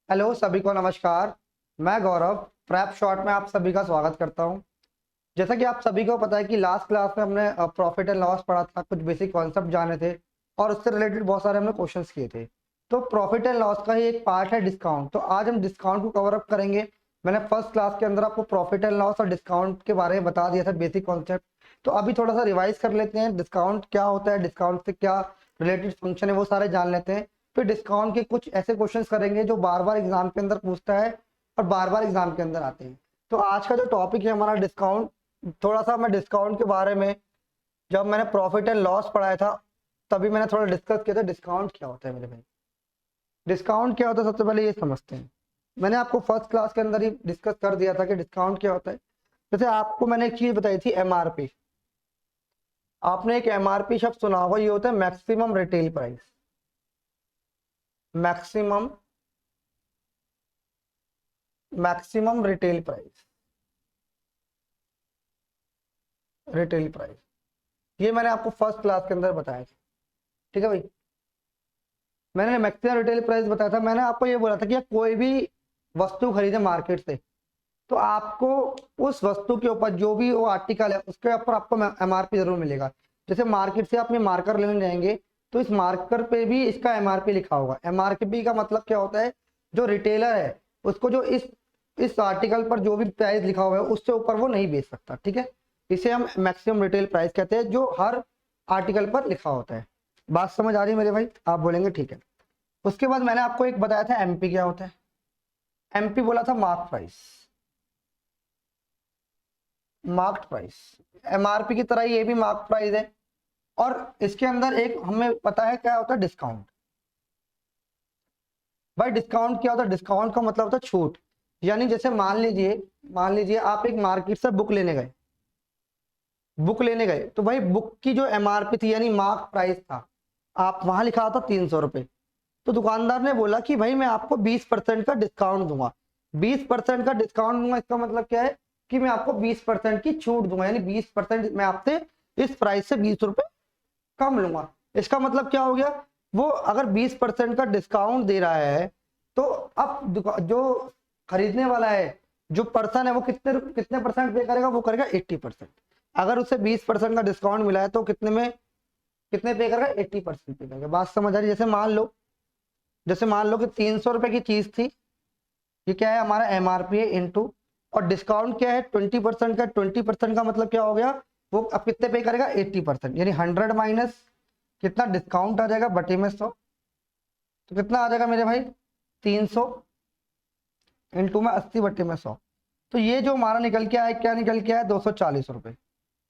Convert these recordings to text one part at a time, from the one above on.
Hello सभी को नमस्कार। मैं गौरव प्रैप शॉर्ट में आप सभी का स्वागत करता हूं। जैसा कि आप सभी को पता है कि लास्ट क्लास में हमने प्रॉफिट एंड लॉस पढ़ा था, कुछ बेसिक कॉन्सेप्ट जाने थे और उससे रिलेटेड बहुत सारे हमने क्वेश्चंस किए थे। तो प्रॉफिट एंड लॉस का ही एक पार्ट है डिस्काउंट। तो आज हम डिस्काउंट को कवर अप करेंगे। मैंने फर्स्ट क्लास के अंदर आपको प्रॉफिट एंड लॉस और डिस्काउंट के बारे में बता दिया था, बेसिक कॉन्सेप्ट। तो अभी थोड़ा सा रिवाइज कर लेते हैं, डिस्काउंट क्या होता है, डिस्काउंट से क्या रिलेटेड फंक्शन है, वो सारे जान लेते हैं। फिर डिस्काउंट के कुछ ऐसे क्वेश्चंस करेंगे जो बार बार एग्जाम के अंदर पूछता है और बार बार एग्जाम के अंदर आते हैं। तो आज का जो टॉपिक है हमारा डिस्काउंट, थोड़ा सा मैं डिस्काउंट के बारे में, जब मैंने प्रॉफिट एंड लॉस पढ़ाया था तभी मैंने थोड़ा डिस्कस किया था डिस्काउंट क्या होता है मेरे भाई। डिस्काउंट क्या होता है सबसे पहले ये समझते हैं। मैंने आपको फर्स्ट क्लास के अंदर ही डिस्कस कर दिया था कि डिस्काउंट क्या होता है। जैसे आपको मैंने एक चीज बताई थी, एमआरपी। आपने एक एमआरपी शब्द सुना होगा, ये होता है maximum retail price. Maximum maximum retail price, retail price, ये मैंने आपको फर्स्ट क्लास के अंदर बताया था। ठीक है भाई, मैंने मैक्सिमम रिटेल प्राइस बताया था। मैंने आपको ये बोला था कि आप कोई भी वस्तु खरीदे मार्केट से तो आपको उस वस्तु के ऊपर जो भी वो आर्टिकल है उसके ऊपर आपको एमआरपी जरूर मिलेगा। जैसे मार्केट से आप ये मार्कर लेने जाएंगे तो इस मार्कर पे भी इसका एमआरपी लिखा होगा। एमआरपी का मतलब क्या होता है, जो रिटेलर है उसको जो इस आर्टिकल पर जो भी प्राइस लिखा हुआ है उससे ऊपर वो नहीं बेच सकता। ठीक है, इसे हम मैक्सिमम रिटेल प्राइस कहते हैं, जो हर आर्टिकल पर लिखा होता है। बात समझ आ रही है मेरे भाई? आप बोलेंगे ठीक है। उसके बाद मैंने आपको एक बताया था एमपी क्या होता है। एमपी बोला था mark price, marked price. MRP की तरह ये भी मार्क प्राइस है। और इसके अंदर एक हमें पता है क्या होता है, डिस्काउंट। भाई डिस्काउंट क्या होता है? डिस्काउंट का मतलब होता है छूट। यानी जैसे मान लीजिए आप एक मार्केट से बुक लेने गए, तो भाई बुक की जो एमआरपी थी यानी मार्क प्राइस था, आप वहां लिखा था 300 रुपए। तो दुकानदार ने बोला कि भाई मैं आपको 20% का डिस्काउंट दूंगा। 20% का डिस्काउंट दूंगा, इसका मतलब क्या है कि मैं आपको 20% की छूट दूंगा, यानी 20% मैं आपसे इस प्राइस से 20 रुपए कम लूंगा। इसका मतलब क्या हो गया, वो अगर 20% का डिस्काउंट दे रहा है तो अब जो खरीदने वाला है, जो पर्सन है, वो कितने कितने परसेंट पे करेगा? वो करेगा 80%। अगर उसे 20% का डिस्काउंट मिला है तो कितने पे करेगा? 80% पे करेगा। बात समझ आ रही है? जैसे मान लो कि 300 रुपए की चीज थी, ये क्या है हमारा एमआरपी है इंटू, और डिस्काउंट क्या है 20% का। 20% का मतलब क्या हो गया, वो अब कितने पे करेगा? 80%, यानी 100 माइनस कितना डिस्काउंट आ जाएगा बटे में 100। तो कितना आ जाएगा मेरे भाई? 300 इंटू में 80 बटे में 100। तो ये जो हमारा निकल के आया, क्या निकल के आया? 240 रुपए।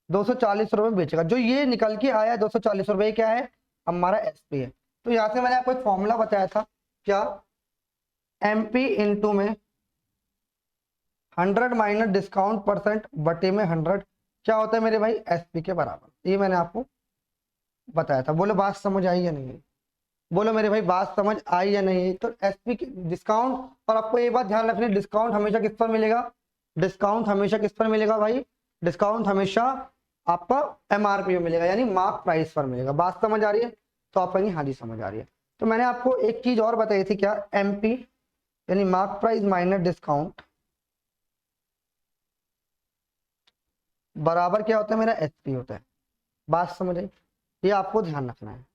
240 रुपए बेचेगा। जो ये निकल के आया 240 रुपए, क्या है? हमारा एसपी है। तो यहाँ से मैंने आपको एक फॉर्मूला बताया था, क्या? एमपी इंटू में 100 माइनस डिस्काउंट परसेंट बटे में 100, क्या होता है मेरे भाई? एसपी के बराबर। ये मैंने आपको बताया था। बोलो बात समझ आई या नहीं? बोलो मेरे भाई बात समझ आई या नहीं? तो एसपी डिस्काउंट, और आपको ये बात ध्यान रखनी, डिस्काउंट हमेशा किस पर मिलेगा? डिस्काउंट हमेशा किस पर मिलेगा भाई? डिस्काउंट हमेशा आपका एमआरपी में मिलेगा, यानी मार्क प्राइस पर मिलेगा। बात समझ आ रही है? तो आप कहेंगे हाँ जी समझ आ रही है। तो मैंने आपको एक चीज और बताई थी, क्या? एमपी यानी मार्क प्राइस माइनस डिस्काउंट बराबर क्या होता है मेरा? एसपी होता है। बात समझ आई? ये आपको ध्यान रखना है।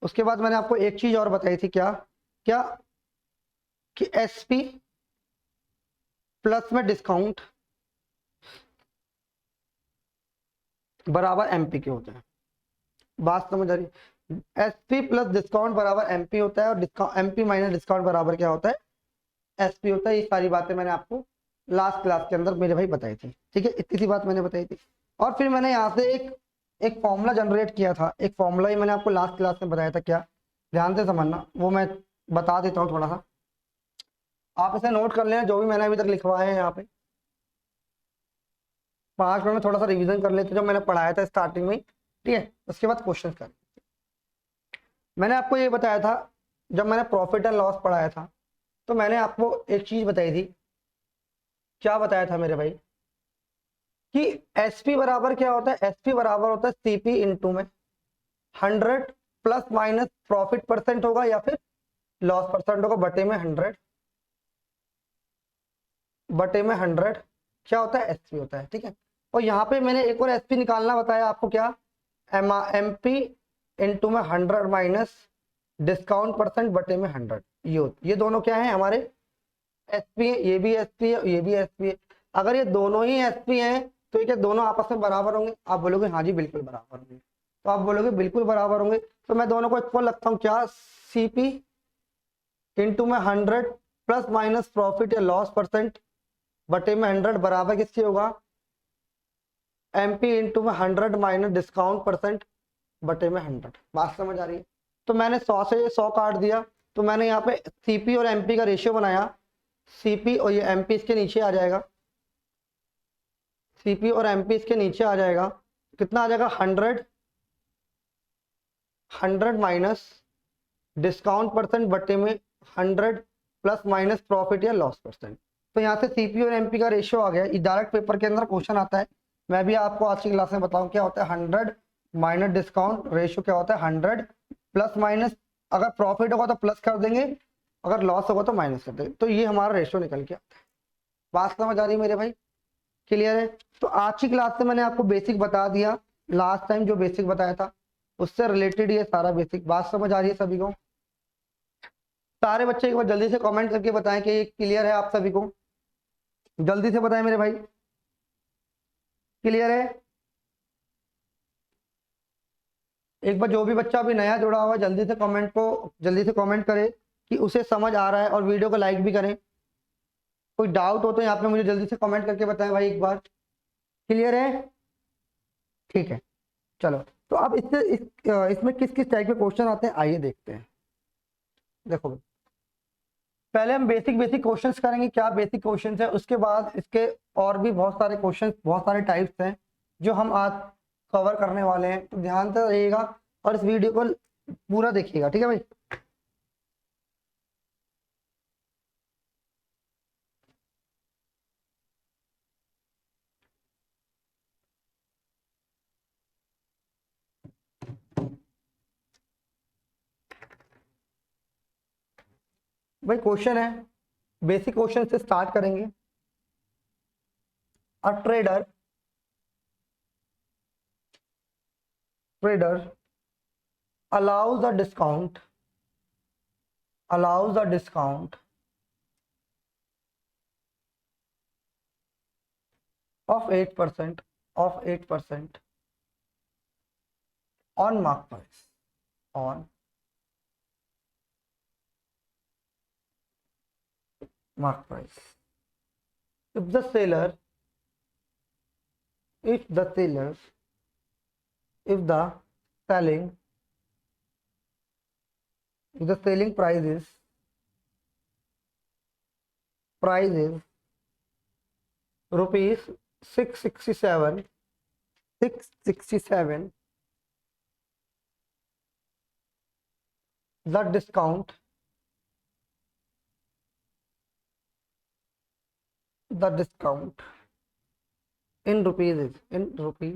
उसके बाद मैंने आपको एक चीज और बताई थी, क्या? क्या कि एसपी प्लस में डिस्काउंट बराबर एमपी के होते हैं। बात समझ आ रही? एसपी प्लस डिस्काउंट बराबर एमपी होता है, और डिस्काउंट एमपी माइनस डिस्काउंट बराबर क्या होता है? एसपी होता है। ये सारी बातें मैंने आपको लास्ट क्लास के अंदर मेरे भाई बताई थी। ठीक है, इतनी सी बात मैंने बताई थी। और फिर मैंने यहाँ से एक एक फॉर्मूला जनरेट किया था। एक फॉर्मूला ही मैंने आपको लास्ट क्लास में बताया था, क्या? ध्यान से समझना, वो मैं बता देता हूँ थोड़ा सा। आप इसे नोट कर लेना, जो भी मैंने अभी तक लिखवाया है यहाँ पे। 5 मिनट में थोड़ा सा रिवीजन कर लेते जो मैंने पढ़ाया था स्टार्टिंग में। ठीक है, उसके बाद क्वेश्चन कर। मैंने आपको ये बताया था, जब मैंने प्रॉफिट एंड लॉस पढ़ाया था तो मैंने आपको एक चीज बताई थी। क्या बताया था मेरे भाई? कि एसपी बराबर क्या होता है? एसपी बराबर होता है सीपी इंटू में 100 प्लस माइनस प्रॉफिट परसेंट होगा, या फिर लॉस परसेंट होगा बटे में 100, बटे में 100 क्या होता है, एसपी होता है। ठीक है, और यहाँ पे मैंने एक और एसपी निकालना बताया आपको, क्या, एमपी इंटू में 100 माइनस डिस्काउंट परसेंट बटे में 100, ये दोनों क्या है हमारे एसपी है, ये भी एसपी है, ये भी एसपी है। अगर ये दोनों ही एसपी हैं तो ये क्या दोनों आपस में बराबर होंगे? आप बोलोगे हाँ जी बिल्कुल बराबर होंगे, तो आप बोलोगे बिल्कुल बराबर होंगे, तो मैं दोनों को इक्वल लगता हूँ, क्या, सीपी इंटू में 100 प्लस माइनस प्रॉफिट या लॉस परसेंट बटे में 100 बराबर किसके होगा, एमपी इंटू में 100 माइनस डिस्काउंट परसेंट बटे में 100। बात समझ आ रही है? तो मैंने 100 से 100 काट दिया, तो मैंने यहाँ पे सीपी और एमपी का रेशियो बनाया, सीपी और ये एमपी इसके नीचे आ जाएगा, सीपी और एमपी इसके नीचे आ जाएगा, कितना आ जाएगा, 100 माइनस डिस्काउंट परसेंट बटे में 100 प्लस माइनस प्रॉफिट या लॉस परसेंट। तो यहाँ से सीपी और एमपी का रेशियो आ गया, ये डायरेक्ट पेपर के अंदर क्वेश्चन आता है, मैं भी आपको आज की क्लास में बताऊं क्या होता है 100 माइनस डिस्काउंट, रेशियो क्या होता है 100 प्लस माइनस, अगर प्रॉफिट होगा तो प्लस कर देंगे, अगर लॉस होगा तो माइनस कर देंगे, तो ये हमारा रेशियो निकल के आता है। बात समझ आ रही है मेरे भाई? क्लियर है? तो आज की क्लास से मैंने आपको बेसिक बता दिया, लास्ट टाइम जो बेसिक बताया था उससे रिलेटेड ये सारा बेसिक। बात समझ आ रही है सभी को? सारे बच्चे एक बार जल्दी से कमेंट करके बताएं कि ये क्लियर है आप सभी को, जल्दी से बताएं मेरे भाई, क्लियर है? एक बार जो भी बच्चा अभी नया जुड़ा हुआ है जल्दी से कमेंट करे कि उसे समझ आ रहा है, और वीडियो को लाइक भी करें। कोई डाउट हो तो यहाँ पे मुझे जल्दी से कमेंट करके बताएं भाई एक बार, क्लियर है? ठीक है, चलो। तो अब इसमें किस किस टाइप के क्वेश्चन आते हैं आइए देखते हैं। देखो पहले हम बेसिक बेसिक क्वेश्चंस करेंगे, क्या बेसिक क्वेश्चंस है, उसके बाद इसके और भी बहुत सारे क्वेश्चंस, बहुत सारे टाइप्स हैं जो हम आज कवर करने वाले हैं, तो ध्यान से रहिएगा और इस वीडियो को पूरा देखिएगा, ठीक है भाई? भाई क्वेश्चन है, बेसिक क्वेश्चन से स्टार्ट करेंगे। A trader allows a discount allows a discount of 8% on mark price, on mark price if the seller if the seller if the selling if the selling price is rupees 667 the discount in rupees is in rupee,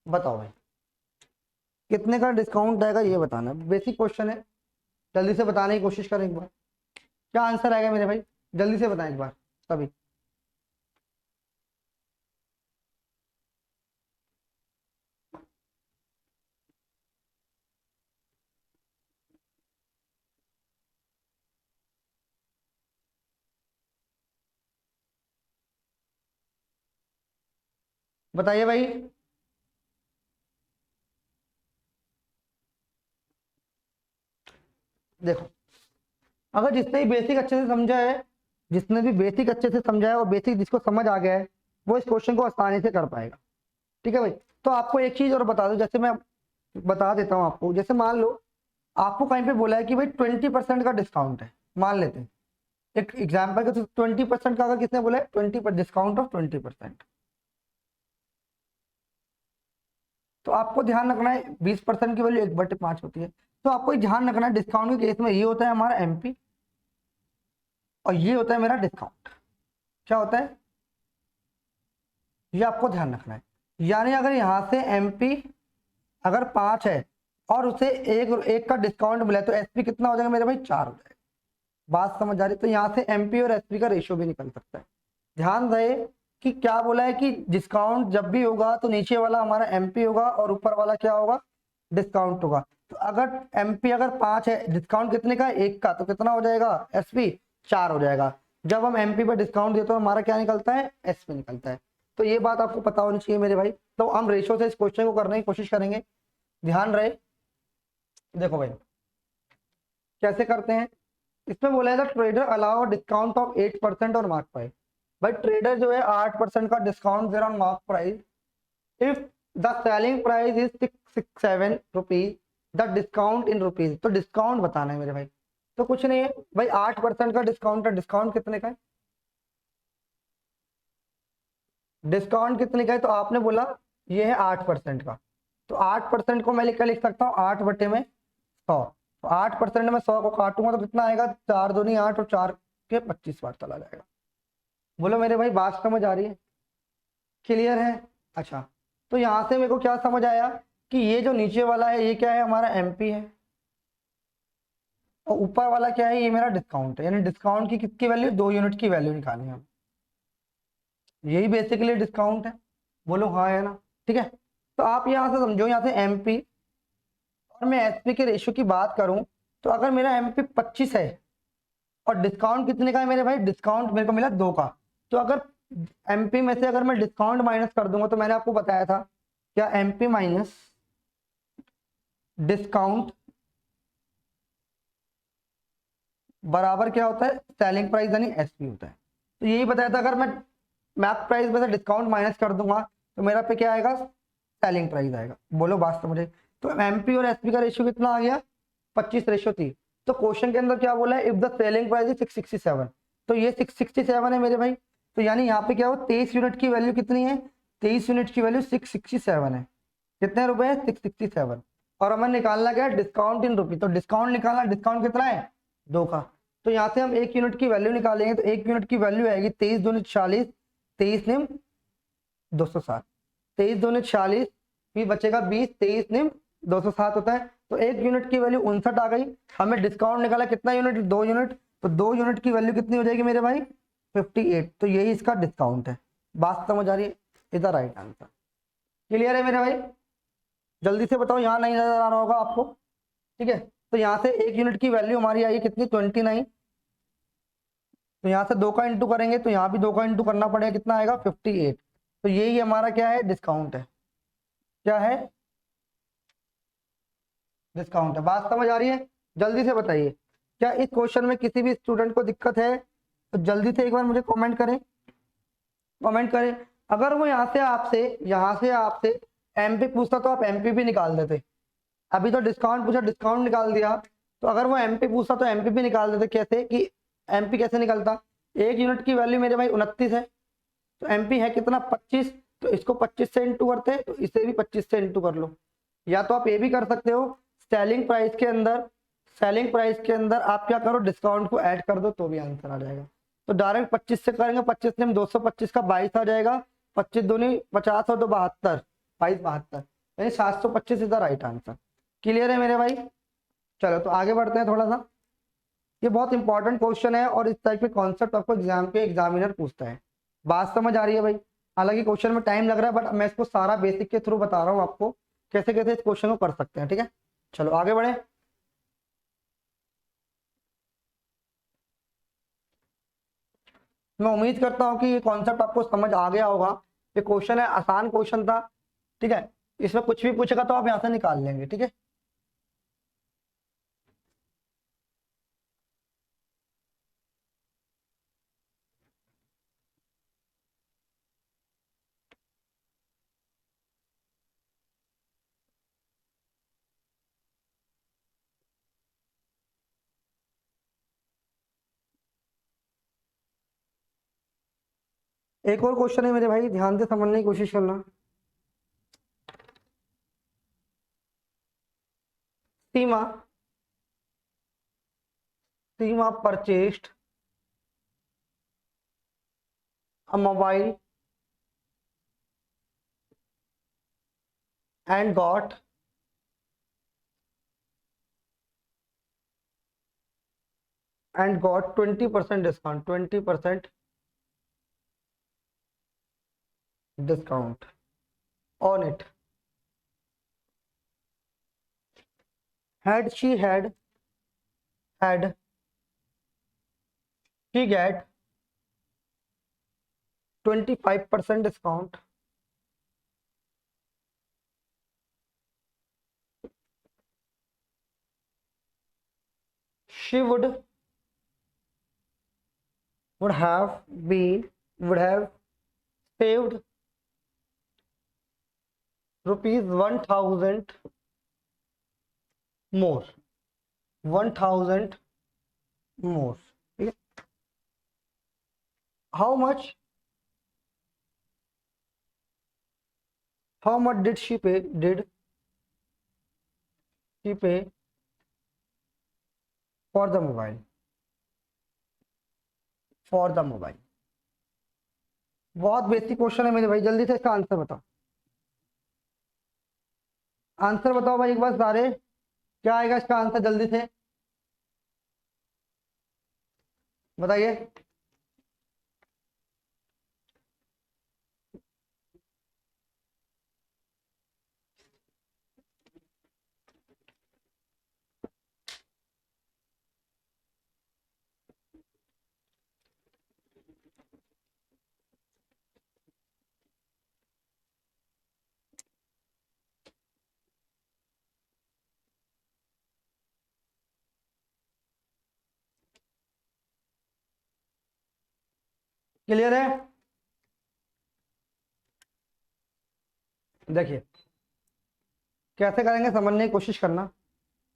बताओ भाई कितने का discount आएगा ये बताना। Basic question है, जल्दी से बताने की कोशिश करें एक बार, क्या आंसर आएगा मेरे भाई, जल्दी से बताएं एक बार सभी। बताइए भाई। देखो अगर जिसने भी बेसिक अच्छे से समझा है, जिसने भी बेसिक अच्छे से समझा है और बेसिक जिसको समझ आ गया है वो इस क्वेश्चन को आसानी से कर पाएगा, ठीक है भाई? तो आपको एक चीज और बता दो, जैसे मैं बता देता हूँ आपको, जैसे मान लो आपको कहीं पे बोला है कि भाई 20% का डिस्काउंट है, मान लेते हैं एक एग्जाम्पल का, तो 20% का अगर किसने बोला है 20 डिस्काउंट ऑफ 20%, तो आपको ध्यान रखना है 20% की वैल्यू 1/5 होती है, तो आपको ध्यान रखना है डिस्काउंट के केस में ये होता है हमारा एमपी और ये होता है मेरा डिस्काउंट, क्या होता है ये आपको ध्यान रखना है। यानी अगर यहाँ से एमपी अगर 5 है और उसे एक एक का डिस्काउंट मिला है, तो एसपी कितना हो जाएगा मेरे भाई? 4 हो जाएगा। बात समझ आ रही? तो यहाँ से एमपी और एसपी का रेशियो भी निकल सकता है। ध्यान रहे कि क्या बोला है कि डिस्काउंट जब भी होगा तो नीचे वाला हमारा एमपी होगा और ऊपर वाला क्या होगा? डिस्काउंट होगा। तो अगर एमपी अगर 5 है, डिस्काउंट कितने का? 1 का, तो कितना हो जाएगा? एसपी 4 हो जाएगा। जब हम एमपी पर डिस्काउंट देते हैं हमारा क्या निकलता है? एसपी निकलता है। तो ये बात आपको पता होनी चाहिए मेरे भाई। तो हम रेशियो से इस क्वेश्चन को करने की कोशिश करेंगे। ध्यान रहे, देखो भाई कैसे करते हैं। इसमें बोला है ट्रेडर अलाउ डिस्काउंट ऑफ 8% और मार्क प्राइस। भाई ट्रेडर जो है 8% का डिस्काउंट दे रहा on mark price if the selling price is 667 rupees, the discount in rupees. तो डिस्काउंट बताना है मेरे भाई। तो कुछ नहीं है भाई, 8% का डिस्काउंट है। डिस्काउंट कितने का है? डिस्काउंट कितने का है? तो आपने बोला ये है 8% का। तो 8% को मैं लिख सकता हूँ 8 बटे में 100। तो 8% में 100 को काटूंगा तो कितना आएगा? 4 दूनी 8 और 4 के 25 बार चला जाएगा। बोलो मेरे भाई बात समझ आ रही है? क्लियर है? अच्छा, तो यहां से मेरे को क्या समझ आया कि ये जो नीचे वाला है ये क्या है? हमारा एमपी है। और ऊपर वाला क्या है? ये मेरा डिस्काउंट है। यानी डिस्काउंट की कितनी वैल्यू? 2 यूनिट की वैल्यू निकालनी है हम। यही बेसिकली डिस्काउंट है। बोलो हाँ है ना? ठीक है। तो आप यहां से समझो, यहाँ से एमपी और मैं एसपी के रेशियो की बात करूं तो अगर मेरा एमपी 25 है और डिस्काउंट कितने का है मेरे भाई? डिस्काउंट मेरे को मिला 2 का। तो अगर एमपी में से अगर मैं डिस्काउंट माइनस कर दूंगा तो मैंने आपको बताया था क्या? एमपी माइनस डिस्काउंट बराबर क्या होता है? सेलिंग प्राइस यानी एसपी होता है। तो यही बताया था, अगर मैं मैप प्राइस में से डिस्काउंट माइनस कर दूंगा तो मेरा पे क्या आएगा? सेलिंग प्राइस आएगा। बोलो बात समझे? तो एमपी और एसपी का रेशियो कितना आ गया? 25:3। तो क्वेश्चन के अंदर क्या बोला है? If the selling price is 667, तो ये 667 है मेरे भाई। तो यानी यहाँ पे क्या हो? 23 यूनिट की वैल्यू कितनी है? 23 यूनिट की वैल्यू 667 है। कितने रुपए है? 667। और हमें निकालना क्या है? डिस्काउंट इन रुपी। तो डिस्काउंट निकालना, डिस्काउंट कितना है? 2 का। तो यहाँ से हम 1 यूनिट की वैल्यू निकालेंगे। तो 1 यूनिट की वैल्यू आएगी 23 दूनी 40, 23 निम 207, 23 दूनी 40, फिर बचेगा 20, 23 निम 207 होता है। तो 1 यूनिट की वैल्यू 59 आ गई। हमें डिस्काउंट निकाला कितना यूनिट? 2 यूनिट। तो 2 यूनिट की वैल्यू कितनी हो जाएगी मेरे भाई? 58। तो यही इसका डिस्काउंट है। बात समझ आ रही है? इधर राइट आंसर। क्लियर है मेरे भाई? जल्दी से बताओ, यहाँ नहीं नजर आ रहा होगा आपको। ठीक है। तो यहाँ से 1 यूनिट की वैल्यू हमारी आई कितनी? 29। तो यहाँ से 2 का इंटू करेंगे तो यहाँ भी 2 का इंटू करना पड़ेगा। कितना आएगा? 58। तो यही हमारा क्या है? डिस्काउंट है। क्या है? डिस्काउंट है। बात समझ आ रही है? जल्दी से बताइए, क्या इस क्वेश्चन में किसी भी स्टूडेंट को दिक्कत है? तो जल्दी से एक बार मुझे कमेंट करें, कमेंट करें। अगर वो यहाँ से आपसे एमपी पूछता तो आप एमपी भी निकाल देते। अभी तो डिस्काउंट पूछा, डिस्काउंट निकाल दिया। तो अगर वो एमपी पूछता तो एमपी भी निकाल देते। कैसे कि एमपी कैसे निकलता? 1 यूनिट की वैल्यू मेरे भाई 29 है, तो एमपी है कितना? 25। तो इसको 25 से इंटू करते हैं, तो इसे भी 25 से इंटू कर लो। या तो आप ये भी कर सकते हो, सेलिंग प्राइस के अंदर, सेलिंग प्राइस के अंदर आप क्या करो? डिस्काउंट को ऐड कर दो तो भी आंसर आ जाएगा। तो डायरेक्ट 25 से करेंगे, 25 से 225 का 22 आ जाएगा। 25 दूनी 50 और 2 72, 22 72, यानी 725 is the right answer. Clear है मेरे भाई? चलो तो आगे बढ़ते हैं थोड़ा सा। ये बहुत इंपॉर्टेंट क्वेश्चन है और इस टाइप के कॉन्सेप्ट आपको एग्जाम के एग्जामिनर पूछता है। बात समझ आ रही है भाई? हालांकि क्वेश्चन में टाइम लग रहा है, बट मैं इसको सारा बेसिक के थ्रू बता रहा हूँ आपको कैसे कैसे इस क्वेश्चन को कर सकते हैं। ठीक है, चलो आगे बढ़े। मैं उम्मीद करता हूँ कि ये कॉन्सेप्ट आपको समझ आ गया होगा। ये क्वेश्चन है, आसान क्वेश्चन था। ठीक है, इसमें कुछ भी पूछेगा तो आप यहाँ से निकाल लेंगे। ठीक है, एक और क्वेश्चन है मेरे भाई, ध्यान से समझने की कोशिश करना। सीमा, सीमा purchased a mobile and got and got 20% discount, 20% discount on it. Had she she get 25% discount, she would have been would have saved rupees 1000 more, 1000 more. ठीक है? How much did she pay? Did she pay for the mobile? For the mobile. बहुत basic question है मेरे भाई, जल्दी से इसका answer बताओ। आंसर बताओ भाई एक बार सारे, क्या आएगा इसका आंसर, जल्दी से बताइए। क्लियर है? देखिए कैसे करेंगे, समझने की कोशिश करना।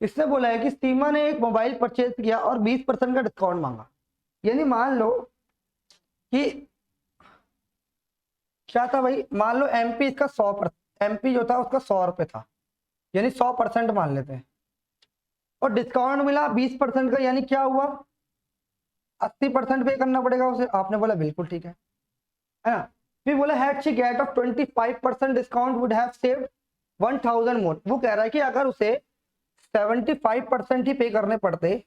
इसने बोला है कि सीमा ने एक मोबाइल परचेज किया और 20% का डिस्काउंट मांगा। यानी मान लो कि क्या था भाई, मान लो एमपी इसका 100%, एमपी जो था उसका 100 रुपये था, यानी 100% मान लेते हैं, और डिस्काउंट मिला 20% का, यानी क्या हुआ, 80% पे करना पड़ेगा उसे। आपने बोला बिल्कुल ठीक है ना? फिर बोला had she get of 25% discount would have saved 1000 मोर। वो कह रहा है कि अगर उसे 75% ही पे करने पड़ते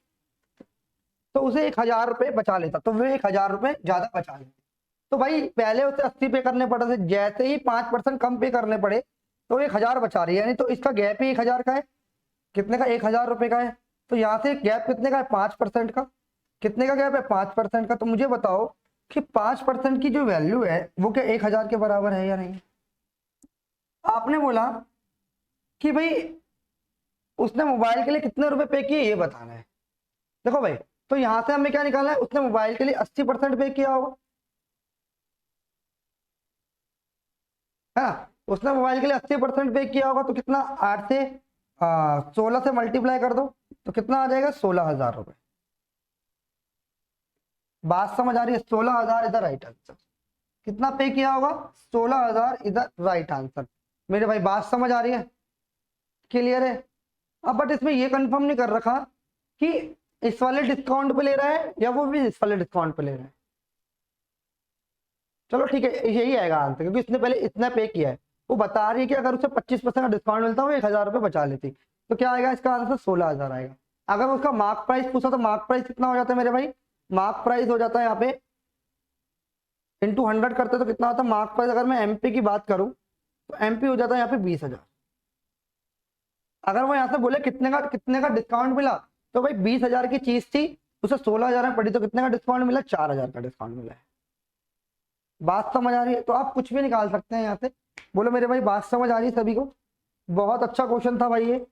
तो उसे 1000 रुपये बचा लेता, तो वो 1000 रुपये ज्यादा बचा लेते। तो भाई पहले उसे 80 पे करने पड़े थे, जैसे ही 5% कम पे करने पड़े तो 1000 बचा रही है, यानी तो इसका गैप ही 1000 का है। कितने का? 1000 रुपये का है। तो यहाँ से गैप कितने का है? 5% का। कितने का गैप है? 5% का। तो मुझे बताओ कि 5% की जो वैल्यू है वो क्या 1000 के बराबर है या नहीं? आपने बोला कि भाई उसने मोबाइल के लिए कितने रुपए पे किए ये बताना है। देखो भाई, तो यहां से हमें क्या निकालना है, उसने मोबाइल के लिए 80% पे किया होगा, है ना? उसने मोबाइल के लिए 80% पे किया होगा, तो कितना, 8 से 16 से मल्टीप्लाई कर दो तो कितना आ जाएगा? 16,000 रुपये। बात समझ आ रही है? 16,000 इधर राइट आंसर। कितना पे किया होगा? 16,000 इधर राइट आंसर। मेरे भाई बात समझ आ रही है? क्लियर है? अब बट इसमें ये कंफर्म नहीं कर रखा कि इस वाले डिस्काउंट पे ले रहा है या वो भी इस वाले डिस्काउंट पे ले रहा है। चलो ठीक है, यही आएगा आंसर, क्योंकि इसने पहले इतना पे किया है। वो बता रही है कि अगर उसे 25% का डिस्काउंट मिलता है वो 1000 रुपये बचा लेती। तो क्या आएगा इसका आंसर? 16,000 आएगा। अगर उसका मार्क प्राइस पूछा तो मार्क प्राइस कितना हो जाता है मेरे भाई? मार्क प्राइस हो जाता है यहाँ पे इंटू 100 करते तो कितना होता है मार्क प्राइस? अगर मैं एमपी की बात करूं तो एमपी हो जाता है यहाँ पे 20,000। अगर वो यहाँ से बोले कितने का डिस्काउंट मिला, तो भाई 20,000 की चीज थी, उसे 16,000 में पड़ी, तो कितने का डिस्काउंट मिला? 4,000 का डिस्काउंट मिला है। बात समझ आ रही है? तो आप कुछ भी निकाल सकते हैं यहाँ से। बोलो मेरे भाई बात समझ आ रही है सभी को? बहुत अच्छा क्वेश्चन था भाई ये,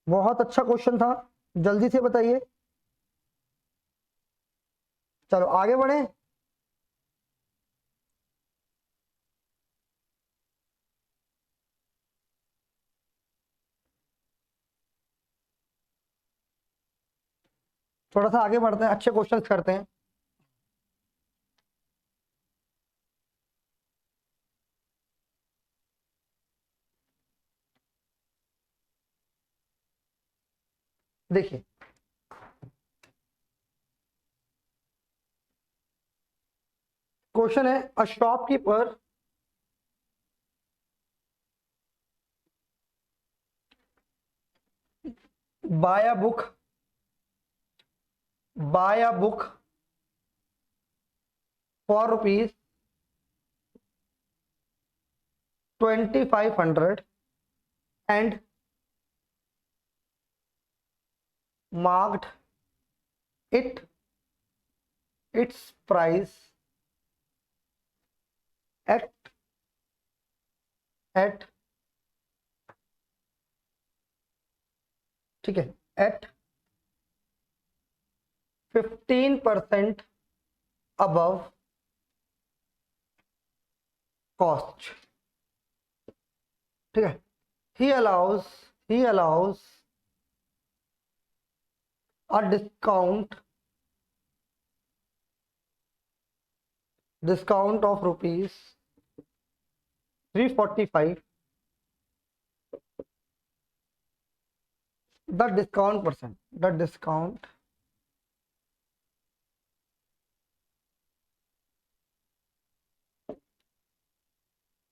बहुत अच्छा क्वेश्चन था। जल्दी से बताइए। चलो आगे बढ़े। थोड़ा सा आगे बढ़ते हैं, अच्छे क्वेश्चंस करते हैं। देखिए क्वेश्चन है, a shopkeeper buy a book by a book for rupees 2500 and marked its price at ठीक है at 15% above cost, ठीक है। he allows a discount of rupees 345, the discount percent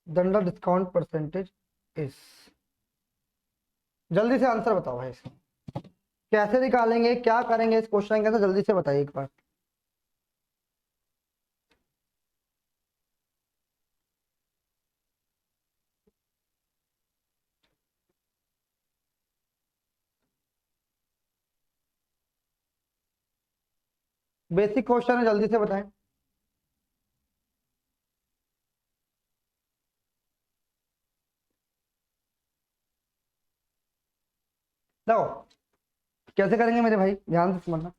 then the discount percentage is, जल्दी से answer बताओ भाई इसका कैसे निकालेंगे, क्या करेंगे इस क्वेश्चन के अंदर, जल्दी से बताइए एक बार। बेसिक क्वेश्चन है, जल्दी से बताएं। लो कैसे करेंगे मेरे भाई, ध्यान से समझना।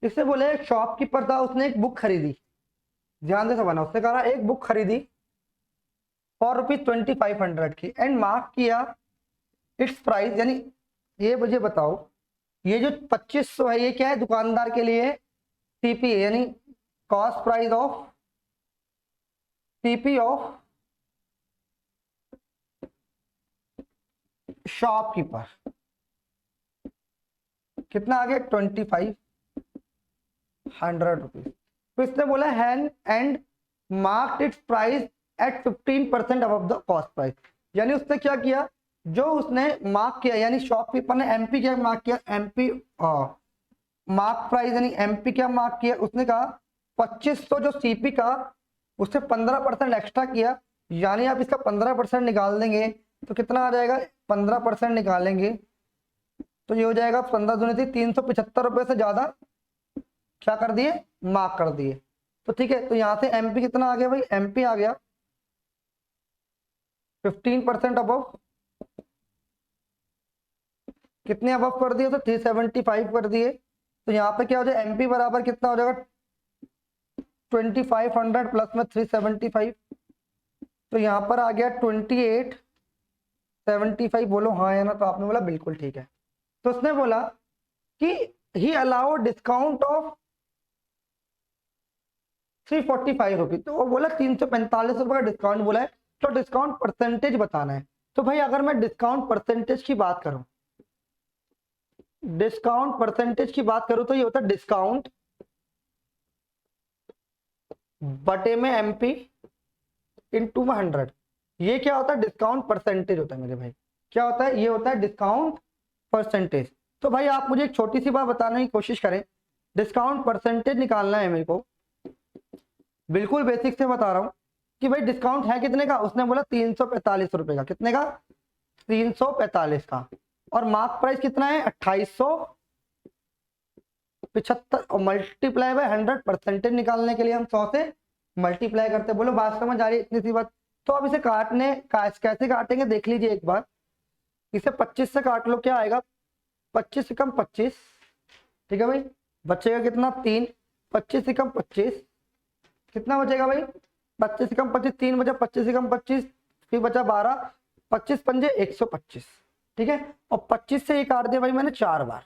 इससे बोले एक शॉपकीपर था, उसने एक बुक खरीदी, ध्यान से समझना। उसने कहा एक बुक खरीदी फॉर रुपीज 2500 की एंड मार्क किया इट्स प्राइस, यानी ये मुझे बताओ ये जो 2500 है ये क्या है दुकानदार के लिए, सीपी यानी cost price of CP of shopkeeper, कितना आ गया 2500 रुपीज। तो इसने बोला hand and marked its price at 15% above the cost price, यानी उसने क्या किया, जो उसने मार्क किया यानी शॉपकीपर ने एमपी क्या मार्क किया, एमपी मार्क प्राइस यानी एमपी क्या मार्क किया, उसने कहा 2500 जो सीपी का उससे 15% एक्स्ट्रा किया, यानी आप इसका 15% निकाल देंगे तो कितना आ जाएगा, 15% निकालेंगे तो ये हो जाएगा 15 दूनी थी 375 रुपए से ज्यादा क्या कर दिए, मार्क कर दिए। तो ठीक है, तो यहाँ से एमपी कितना आ गया भाई, एमपी आ गया 15% अबव, कितने अबव कर दिए तो 375 कर दिए। तो यहाँ पे क्या हो जाए, एमपी बराबर कितना हो जाएगा 2500 प्लस में 375, तो यहाँ पर आ गया 2875। बोलो हाँ या ना, तो आपने बोला बिल्कुल ठीक है। तो उसने बोला कि ही अलाउ डिस्काउंट ऑफ 345 रुपीज, तो वो बोला 345 रुपए का डिस्काउंट बोला है, तो डिस्काउंट परसेंटेज बताना है। तो भाई अगर मैं डिस्काउंट परसेंटेज की बात करूं, डिस्काउंट परसेंटेज की बात करूं तो ये होता है डिस्काउंट बटे में एमपी इंटू 100, ये क्या होता है डिस्काउंट परसेंटेज होता है मेरे भाई, क्या होता है, ये होता है डिस्काउंट परसेंटेज। तो भाई आप मुझे एक छोटी सी बात बताने की कोशिश करें, डिस्काउंट परसेंटेज निकालना है मेरे को, बिल्कुल बेसिक से बता रहा हूं कि भाई डिस्काउंट है कितने का, उसने बोला 345 रुपए का, कितने का 345 का, और मार्क प्राइस कितना है 2875 और मल्टीप्लाई बाय 100, परसेंटेज निकालने के लिए हम 100 से मल्टीप्लाई करते हैं। बोलो बात समझ आ रही है, इतनी सी बात। तो अब इसे कैसे काटेंगे देख लीजिए एक बार, इसे 25 से काट लो, क्या आएगा 25 से कम 25, ठीक है भाई, बचेगा कितना 3, 25 से कम 25 कितना बचेगा भाई, 25 से कम 25 3 बचा, 25 से कम 25 फिर बचा 12, 25 पंजे 125, ठीक है, और 25 से ये काट दिया भाई मैंने 4 बार,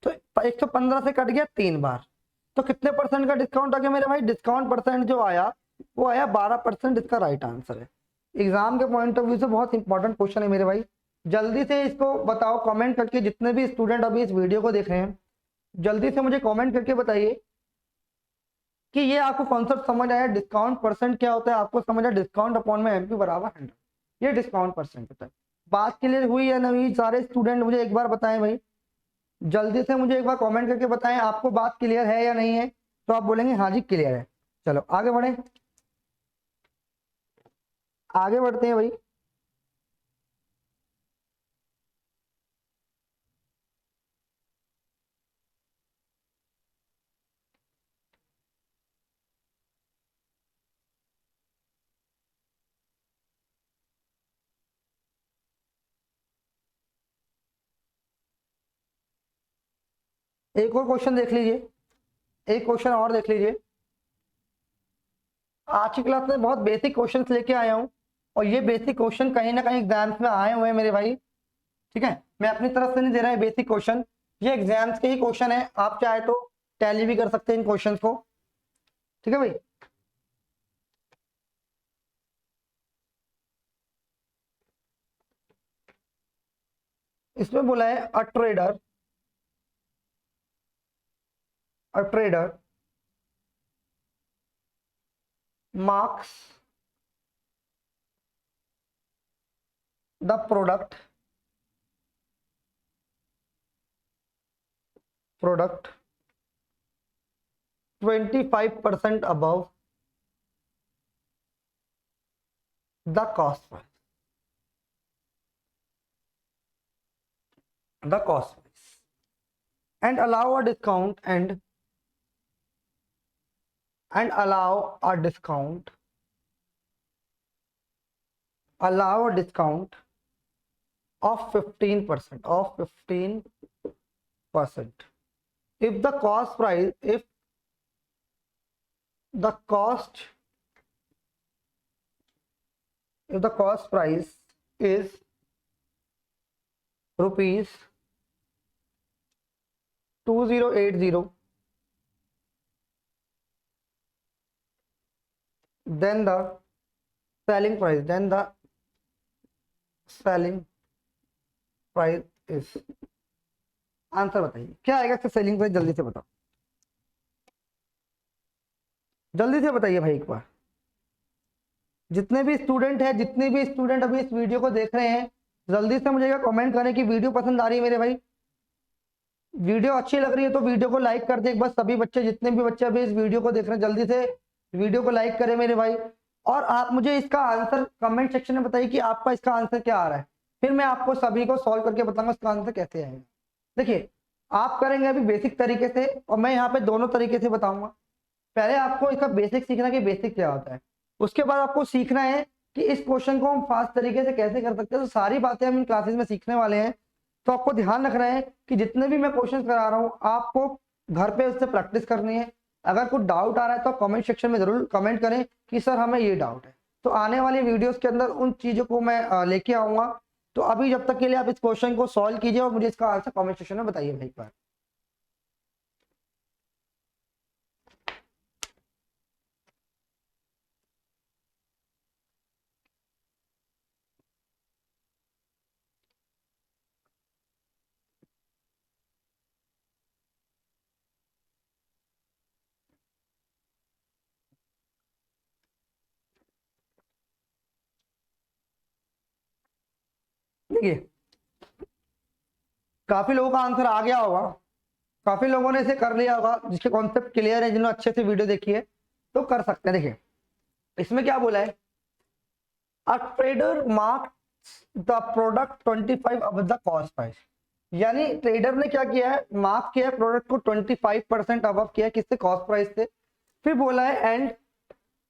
तो 115 से कट गया 3 बार, तो कितने परसेंट का डिस्काउंट आ गया मेरे भाई, डिस्काउंट परसेंट जो आया वो आया 12%, इसका राइट आंसर है। एग्जाम के पॉइंट ऑफ व्यू से बहुत इंपॉर्टेंट क्वेश्चन है मेरे भाई, जल्दी से इसको बताओ कमेंट करके, जितने भी स्टूडेंट अभी इस वीडियो को देख रहे हैं जल्दी से मुझे कमेंट करके बताइए कि ये आपको कॉन्सेप्ट समझ आया, डिस्काउंट परसेंट क्या होता है, आपको समझ आया डिस्काउंट अपॉन में एमपी बराबर 100, ये डिस्काउंट परसेंट होता है। बात क्लियर हुई या नहीं, सारे स्टूडेंट मुझे एक बार बताएं भाई, जल्दी से मुझे एक बार कमेंट करके बताएं आपको बात क्लियर है या नहीं है, तो आप बोलेंगे हाँ जी क्लियर है। चलो आगे बढ़े, आगे बढ़ते हैं भाई। एक और क्वेश्चन देख लीजिए, एक क्वेश्चन और देख लीजिए। आज की क्लास में बहुत बेसिक क्वेश्चंस लेके आया हूं, और ये बेसिक क्वेश्चन कहीं ना कहीं एग्जाम्स में आए हुए हैं मेरे भाई। ठीक है, मैं अपनी तरफ से नहीं दे रहा है बेसिक क्वेश्चन, ये एग्जाम्स के ही क्वेश्चन है। आप चाहे तो टैली भी कर सकते हैं इन क्वेश्चंस को। ठीक है भाई, इसमें बोला है a trader marks the product 25% above the cost price, and allow a discount and allow a discount of 15%, if the cost price, if the cost price is rupees 2080, then the selling price is, answer बताइए क्या आएगा इसका selling price, जल्दी से बताओ, जल्दी से बताइए भाई एक बार। जितने भी स्टूडेंट अभी इस वीडियो को देख रहे हैं, जल्दी से मुझे कमेंट करें कि वीडियो पसंद आ रही है मेरे भाई। वीडियो अच्छी लग रही है तो वीडियो को लाइक कर दे एक बार सभी बच्चे, जितने भी बच्चे अभी इस वीडियो को देख रहे हैं जल्दी से वीडियो को लाइक करें मेरे भाई। और आप मुझे इसका आंसर कमेंट सेक्शन में बताइए कि आपका इसका आंसर क्या आ रहा है, फिर मैं आपको सभी को सॉल्व करके बताऊंगा इसका आंसर कैसे आएगा। देखिए, आप करेंगे अभी बेसिक तरीके से, और मैं यहाँ पे दोनों तरीके से बताऊंगा। पहले आपको इसका बेसिक सीखना कि बेसिक क्या होता है, उसके बाद आपको सीखना है कि इस क्वेश्चन को हम फास्ट तरीके से कैसे कर सकते हैं। तो सारी बातें हम इन क्लासेस में सीखने वाले हैं। तो आपको ध्यान रखना है कि जितने भी मैं क्वेश्चन करा रहा हूँ आपको घर पे उससे प्रैक्टिस करनी है। अगर कुछ डाउट आ रहा है तो कमेंट सेक्शन में जरूर कमेंट करें कि सर हमें ये डाउट है, तो आने वाली वीडियोस के अंदर उन चीजों को मैं लेके आऊंगा। तो अभी जब तक के लिए आप इस क्वेश्चन को सॉल्व कीजिए और मुझे इसका आंसर कमेंट सेक्शन में बताइए भाई एक बार। देखिए, काफी लोगों का आंसर आ गया होगा, काफी लोगों ने इसे कर लिया होगा, जिसके कॉन्सेप्ट क्लियर है, जिन्होंने अच्छे से वीडियो देखी है तो कर सकते हैं। देखिए इसमें क्या बोला है, a trader marks the product 25 अब द कॉस्ट प्राइस, यानी ट्रेडर ने क्या किया है, मार्क किया है प्रोडक्ट को 25% अब किया है किससे, कॉस्ट प्राइस से। फिर बोला है and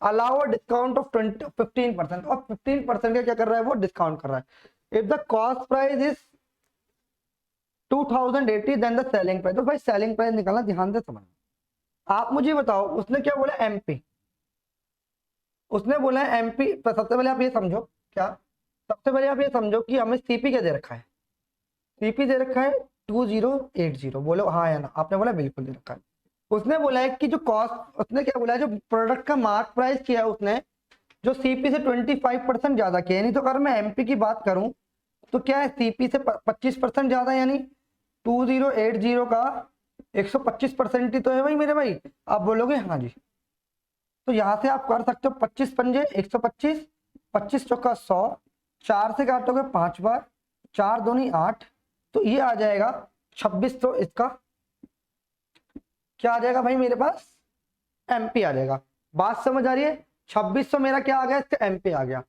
allow a discount of 15%, और 15% का क्या कर रहा है, वो डिस्काउंट कर रहा है। If the cost price is 2080 then the selling price. तो भाई सेलिंग प्राइस निकालना, ध्यान से समझना। आप मुझे बताओ उसने क्या बोला, एमपी, उसने बोला है एमपी। तो सबसे पहले आप ये समझो, क्या, सबसे पहले आप ये समझो कि हमें सीपी क्या दे रखा है, सीपी दे रखा है 2080। बोलो हाँ या ना, आपने बोला बिल्कुल दे रखा है। उसने बोला है कि जो कॉस्ट, उसने क्या बोला है, जो प्रोडक्ट का मार्क प्राइस किया है उसने, जो सीपी से 25% ज्यादा किया है। नहीं तो अगर मैं एमपी की बात करूं तो क्या है, सीपी से 25% ज्यादा, यानी 2080 का 125% ही तो है भाई मेरे भाई। आप बोलोगे हाँ जी, तो यहां से आप कर सकते हो 25 पंजे 125, 25 चौका 100, 4 से काटोगे 5 बार, 4 दूनी 8, तो ये आ जाएगा 26, तो इसका क्या आ जाएगा भाई मेरे पास, एमपी आ जाएगा। बात समझ आ रही है? 2600 मेरा क्या आ गया, इसका एमपी आ गया।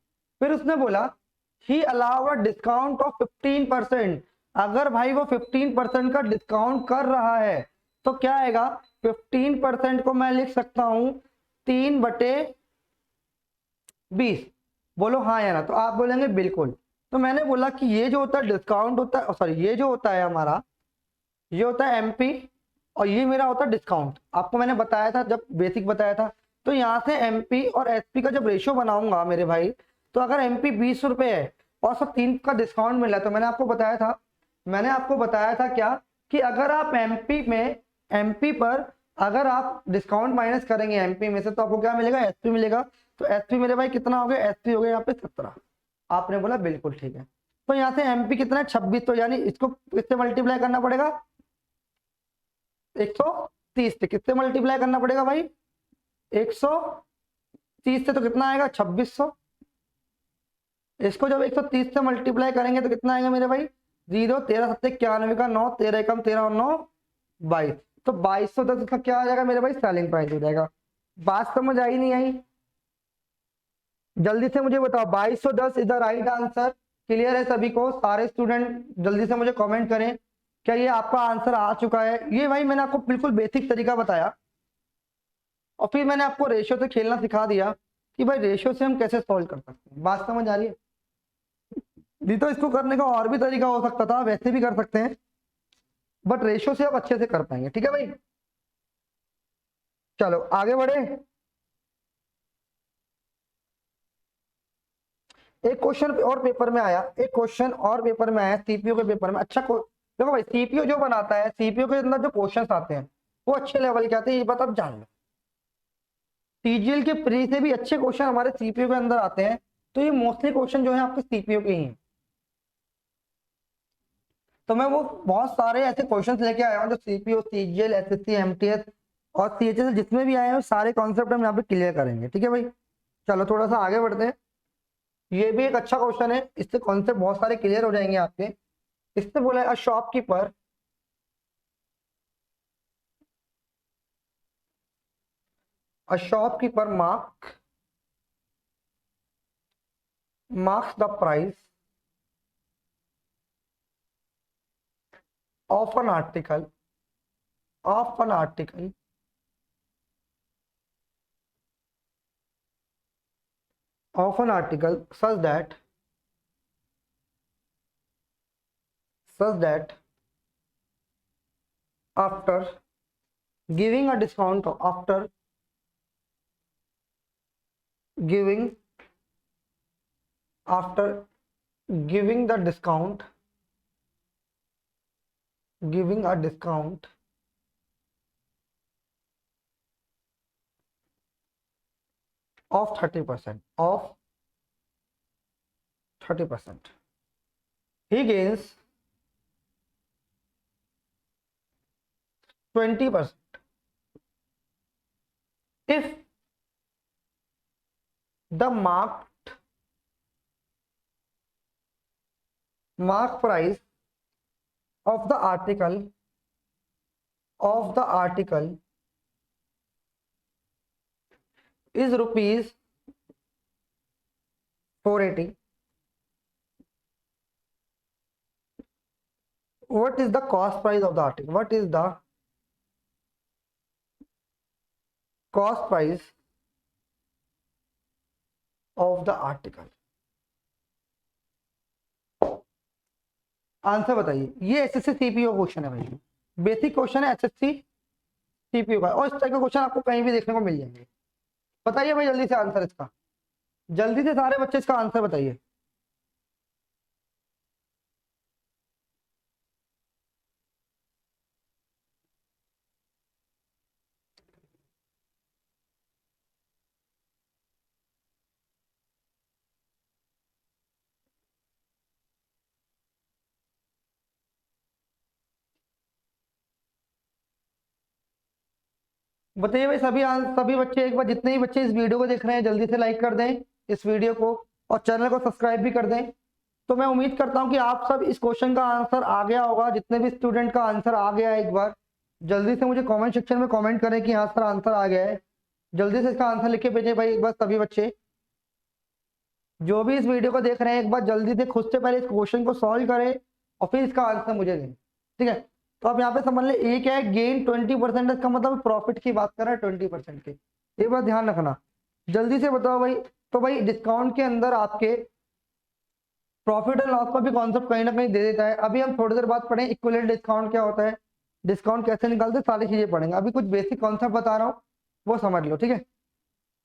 फिर उसने बोला ही अलाउ अ डिस्काउंट ऑफ 15%। अगर भाई वो 15% का डिस्काउंट कर रहा है तो क्या आएगा, 15% को मैं लिख सकता हूं 3/20। बोलो हाँ या ना, तो आप बोलेंगे बिल्कुल। तो मैंने बोला कि ये जो होता है डिस्काउंट होता है, सॉरी ये जो होता है हमारा, ये होता है एमपी और ये मेरा होता है डिस्काउंट। आपको मैंने बताया था जब बेसिक बताया था। तो यहाँ से एमपी और एसपी का जब रेशियो बनाऊंगा मेरे भाई, तो अगर एमपी 20 रुपए है और सब 3 का डिस्काउंट मिला, तो मैंने आपको बताया था क्या, कि अगर आप एमपी पर अगर आप डिस्काउंट माइनस करेंगे एमपी में से, तो आपको क्या मिलेगा, एसपी मिलेगा। तो एसपी मेरे भाई कितना हो गया, एसपी हो गया यहाँ पे 17। आपने बोला बिल्कुल ठीक है। तो यहाँ से एमपी कितना है, 26, तो यानी इसको किससे मल्टीप्लाई करना पड़ेगा, 130 से। किससे मल्टीप्लाई करना पड़ेगा भाई, 130 से। तो कितना आएगा, 2600। इसको जब 130 से मल्टीप्लाई करेंगे तो कितना आएगा मेरे भाई, 0, 13 सत्ते 91 का 9, 13 एकम 13 और 9 22। तो 2210 इसका क्या आ जाएगा मेरे भाई, सेलिंग प्राइस हो जाएगा। बात समझ आई नहीं आई, जल्दी से मुझे बताओ। 2210 is the right answer. Clear है सभी को, सारे स्टूडेंट जल्दी से मुझे कमेंट करें, क्या ये आपका आंसर आ चुका है। ये भाई मैंने आपको बिल्कुल बेसिक तरीका बताया और फिर मैंने आपको रेशियो से खेलना सिखा दिया कि भाई रेशियो से हम कैसे सॉल्व कर सकते हैं। बात समझ आ रही है? नहीं तो इसको करने का और भी तरीका हो सकता था, वैसे भी कर सकते हैं, बट रेशियो से आप अच्छे से कर पाएंगे। ठीक है भाई, चलो आगे बढ़े। एक क्वेश्चन और पेपर में आया, सीपीयू के पेपर में। अच्छा देखो भाई, सीपीयू जो बनाता है, सीपीयू के अंदर जो क्वेश्चंस आते हैं वो अच्छे लेवल के आते हैं, ये बात आप जान लो। टीजीएल के प्री से भी अच्छे क्वेश्चन हमारे सीपीयू के अंदर आते हैं। तो ये मोस्टली क्वेश्चन जो है आपके सीपीयू के ही हैं। तो मैं वो बहुत सारे ऐसे क्वेश्चंस लेके आया हूँ जो सीपीयू, टीजीएल, एसएससी, एमटीएस और सीएचएस जितने भी आए हैं सारे कॉन्सेप्ट हम यहाँ पे क्लियर करेंगे। ठीक है भाई, चलो थोड़ा सा आगे बढ़ते हैं। ये भी एक अच्छा क्वेश्चन है, इससे कॉन्सेप्ट बहुत सारे क्लियर हो जाएंगे आपके। इससे बोला है a shopkeeper marks the price of an article of an article of an article such that after giving a discount, giving after giving the discount, giving a discount of 30%, he gains 20% if the mark price of the article is rupees 480. What is the cost price of the article? What is the cost price of the article? Answer बताइए। ये SSC CPU question है भाई, basic question है SSC CPU का, और इस type का question आपको कहीं भी देखने को मिल जाएंगे। बताइए भाई जल्दी से आंसर इसका, जल्दी से सारे बच्चे इसका आंसर बताइए। बताइए भाई सभी बच्चे, एक बार जितने ही बच्चे इस वीडियो को देख रहे हैं जल्दी से लाइक कर दें इस वीडियो को, और चैनल को सब्सक्राइब भी कर दें। तो मैं उम्मीद करता हूं कि आप सब इस क्वेश्चन का आंसर आ गया होगा। जितने भी स्टूडेंट का आंसर आ गया है, एक बार जल्दी से मुझे कमेंट सेक्शन में कमेंट करें कि हाँ सर आंसर आ गया है। जल्दी से इसका आंसर लिख के भेजें भाई एक बार सभी बच्चे। जो भी इस वीडियो को देख रहे हैं एक बार जल्दी से खुद से पहले इस क्वेश्चन को सॉल्व करें और फिर इसका आंसर मुझे दें, ठीक है। तो आप यहाँ पे समझ लें, एक है गेन 20%, इसका मतलब प्रॉफिट की बात कर रहा है 20% की, ये बात ध्यान रखना। जल्दी से बताओ भाई। तो भाई डिस्काउंट के अंदर आपके प्रॉफिट एंड लॉस का भी कॉन्सेप्ट कहीं ना कहीं दे देता है। अभी हम थोड़ी देर बाद पढ़ें इक्विवेलेंट डिस्काउंट क्या होता है, डिस्काउंट कैसे निकालते, सारी चीजें पढ़ेंगे। अभी कुछ बेसिक कॉन्सेप्ट बता रहा हूँ, वो समझ लो, ठीक है।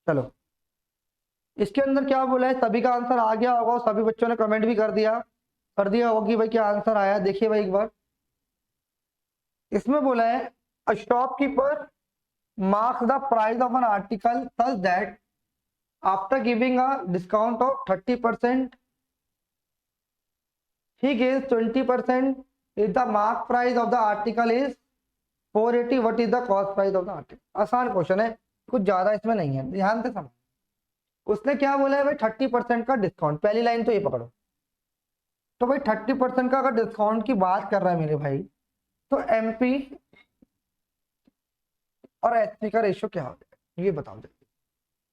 चलो, इसके अंदर क्या बोला है, सभी का आंसर आ गया होगा, सभी बच्चों ने कमेंट भी कर दिया होगा कि भाई क्या आंसर आया। देखिए भाई एक बार, इसमें बोला है a shopkeeper marks the price of an article such that after giving a discount of 30% he gains 20% if the mark price of the article is 480, what is the cost price of the article। आसान question है, कुछ ज्यादा इसमें नहीं है, ध्यान से समझ। उसने क्या बोला है भाई, 30% का डिस्काउंट, पहली लाइन तो ये पकड़ो। तो भाई 30% का अगर डिस्काउंट की बात कर रहा है मेरे भाई, तो एमपी और एसपी का रेशियो क्या होता है ये बताओ जल्दी।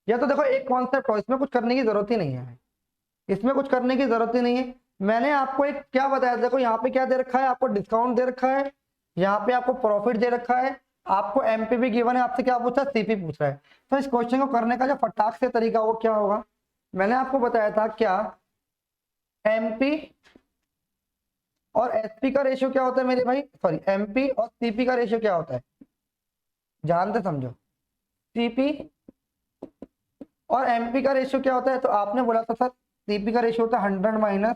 या तो देखो एक कॉन्सेप्ट हो, इसमें कुछ करने की जरूरत ही नहीं है, इसमें कुछ करने की जरूरत ही नहीं है। मैंने आपको एक क्या बताया, देखो यहाँ पे क्या दे रखा है, आपको डिस्काउंट दे रखा है, यहाँ पे आपको प्रॉफिट दे रखा है, आपको एमपी भी गिवन है, आपसे क्या पूछा, सीपी पूछ रहा है। तो इस क्वेश्चन को करने का जो फटाक से तरीका वो क्या होगा, मैंने आपको बताया था क्या, एमपी और एसपी का रेशियो क्या होता है मेरे भाई, सॉरी एमपी और सीपी का रेशियो क्या होता है, जानते समझो। सीपी और एमपी का रेशियो क्या होता है, तो आपने बोला था सर सीपी का रेशियो होता है 100 माइनस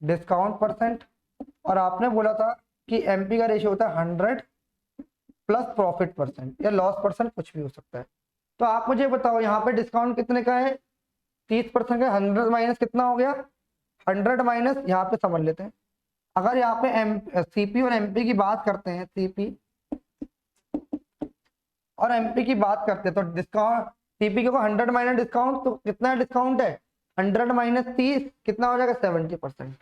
डिस्काउंट परसेंट, और आपने बोला था कि एमपी का रेशियो होता है 100 प्लस प्रॉफिट परसेंट या लॉस परसेंट, कुछ भी हो सकता है। तो आप मुझे बताओ यहाँ पे डिस्काउंट कितने का है, 30% का, 100 माइनस कितना हो गया, 100 माइनस, यहाँ पे समझ लेते हैं। अगर यहाँ पे सीपी और एमपी की बात करते हैं, सीपी और एमपी की बात करते हैं, तो डिस्काउंट सीपी को 100 माइनस डिस्काउंट, तो कितना डिस्काउंट है, 100 माइनस 30 कितना हो जाएगा, 70%।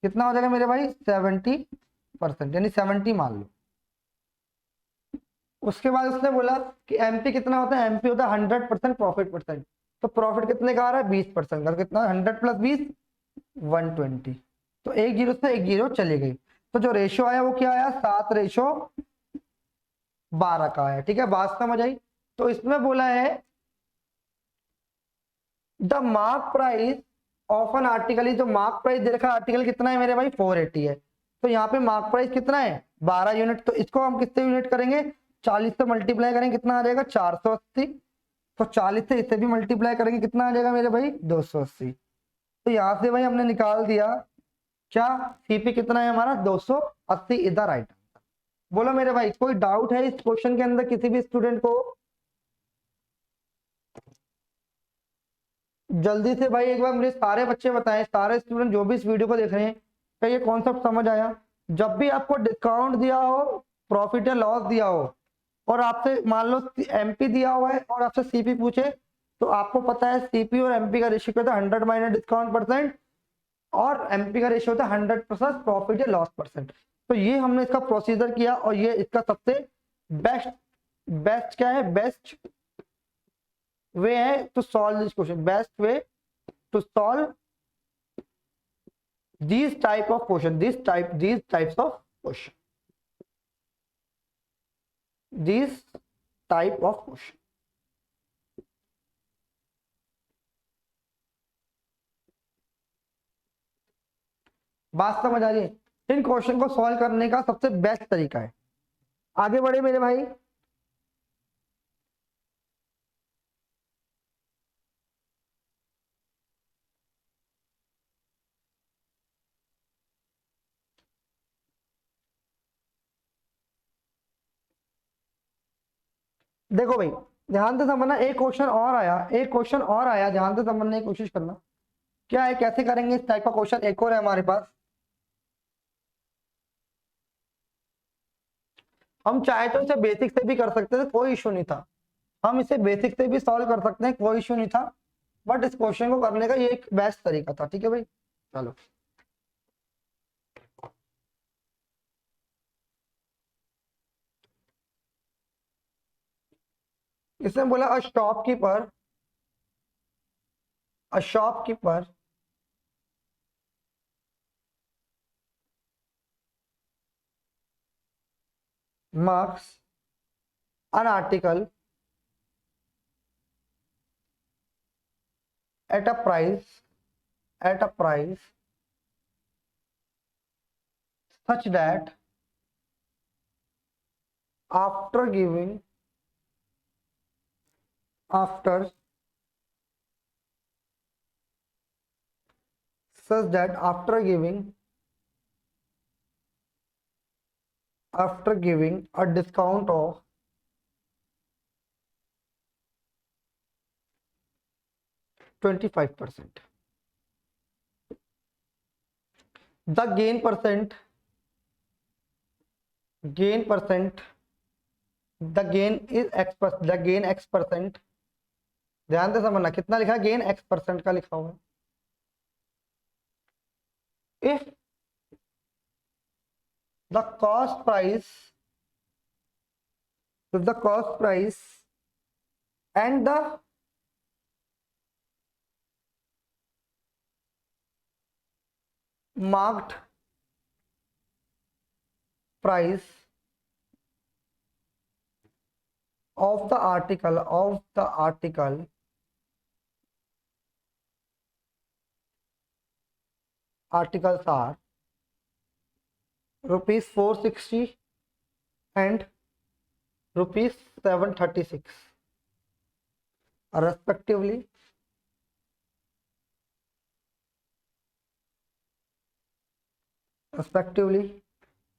कितना हो जाएगा मेरे भाई, 70%, यानी 70 मान लो। उसके बाद उसने बोला कि एमपी कितना होता है, एमपी होता है 100% प्रॉफिट परसेंट। तो प्रॉफिट कितने का आ रहा है, 20% का, कितना 100 प्लस 20 120। तो एक जीरो से एक जीरो चली गई, तो जो रेशियो आया वो क्या आया, 7:12 का आया, ठीक है, बात समझ आई। तो इसमें बोला है the mark price of an article, जो मार्क प्राइस दे रखा है, आर्टिकल कितना है मेरे भाई, 480 है। तो यहाँ पे मार्क प्राइस कितना है, 12 यूनिट। तो इसको हम किससे यूनिट करेंगे, 40 से मल्टीप्लाई करेंगे, कितना आ जाएगा 480। तो 40 से इसे भी मल्टीप्लाई करेंगे, कितना आ जाएगा मेरे भाई 280। तो यहाँ से भाई हमने निकाल दिया क्या, सीपी कितना है हमारा 280, इधर राइट आंसर। बोलो मेरे भाई कोई डाउट है इस क्वेश्चन के अंदर किसी भी स्टूडेंट को, जल्दी से भाई एक बार मुझे सारे बच्चे बताएं, सारे स्टूडेंट जो भी इस वीडियो को देख रहे हैं, क्या ये कॉन्सेप्ट समझ आया। जब भी आपको डिस्काउंट दिया हो, प्रॉफिट या लॉस दिया हो, और आपसे मान लो एमपी दिया हुआ है और आपसे सीपी पूछे, तो आपको पता है सीपी और एमपी का रेशियो क्या होता है, 100 माइनस डिस्काउंट परसेंट, और एमपी का रेशियो होता है 100 प्लस प्रॉफिट या लॉस परसेंट। तो ये हमने इसका प्रोसीजर किया, और ये इसका सबसे बेस्ट क्या है, बेस्ट वे है to solve this question, best way to solve these type of question, these types of question, these type of question। बात समझ आ रही है, इन क्वेश्चन को सॉल्व करने का सबसे बेस्ट तरीका है। आगे बढ़े मेरे भाई, देखो भाई ध्यान से समझना, एक क्वेश्चन और आया, एक क्वेश्चन और आया, ध्यान से समझने की कोशिश करना। क्या है, कैसे करेंगे इस टाइप का क्वेश्चन, एक और है हमारे पास। हम चाहे तो इसे बेसिक से भी कर सकते थे, कोई इश्यू नहीं था, हम इसे बेसिक से भी सॉल्व कर सकते हैं, कोई इश्यू नहीं था। बट इस क्वेश्चन को करने का ये एक बेस्ट तरीका था, ठीक है भाई। चलो इसने बोला a shopkeeper marks an article at a price such that after giving after such that after giving a discount of 25%, the gain percent is x percent, the gain x percent, ध्यान से समझना कितना लिखा है, गेन x परसेंट का लिखा हुआ है। if the cost price and the marked price of the articles are rupees 460 and rupees 736 respectively,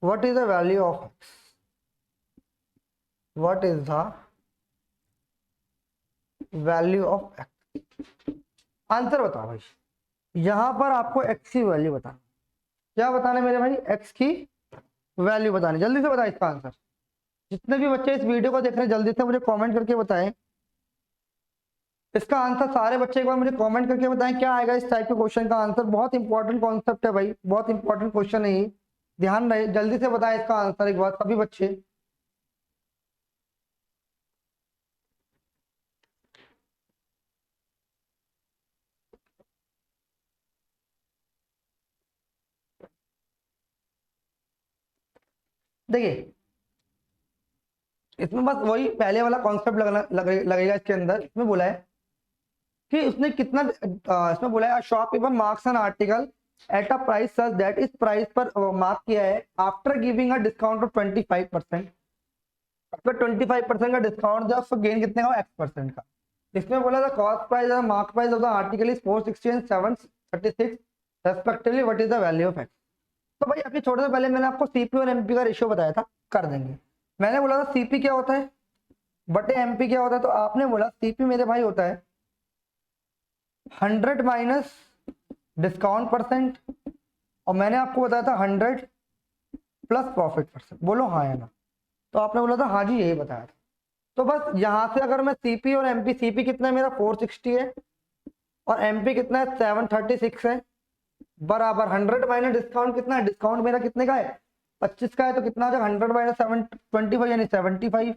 what is the value of x? What is the value of x? Answer बताओ भाई। यहां पर आपको x की वैल्यू बताना। क्या बताना मेरे भाई? x की वैल्यू बतानी। जल्दी से बताएं इसका आंसर। जितने भी बच्चे इस वीडियो को देख रहे हैं जल्दी से मुझे कमेंट करके बताएं इसका आंसर। सारे बच्चे एक बार मुझे कमेंट करके बताएं क्या आएगा इस टाइप के क्वेश्चन का आंसर। बहुत इंपॉर्टेंट कॉन्सेप्ट है भाई, बहुत इंपॉर्टेंट क्वेश्चन है ये, ध्यान रहे। जल्दी से बताएं इसका आंसर एक बार सभी बच्चे। देखिए इसमें बस वही पहले वाला कॉन्सेप्ट लगेगा इसके अंदर। इसमें बोला है कि उसने कितना इसमें बोला है shopkeeper marks an article at a price such that, इस प्राइस पर मार्क किया है after giving a discount of 25%। अगर 25% का डिस्काउंट दिया उसको गेन कितने का? x% का। इसमें बोला था कॉस्ट प्राइस और mark price of the article is 460 and 736 respectively, what is the value of x? तो भाई अभी थोड़े से पहले मैंने आपको सीपी और एमपी का रेशियो बताया था, कर देंगे। मैंने बोला था सीपी क्या होता है बटे एमपी क्या होता है, तो आपने बोला सीपी मेरे भाई होता है 100 माइनस डिस्काउंट परसेंट, और मैंने आपको बताया था 100 प्लस प्रॉफिट परसेंट। बोलो हाँ या ना? तो आपने बोला था हाँ जी यही बताया था। तो बस यहां से अगर मैं सीपी और एमपी, सीपी कितना है मेरा 460 है और एमपी कितना है 736 है, बराबर 100 माइनस डिस्काउंट कितना है? डिस्काउंट मेरा कितने का है? 25 का है, तो कितना आ जाएगा 100 माइनस 725 यानी 75।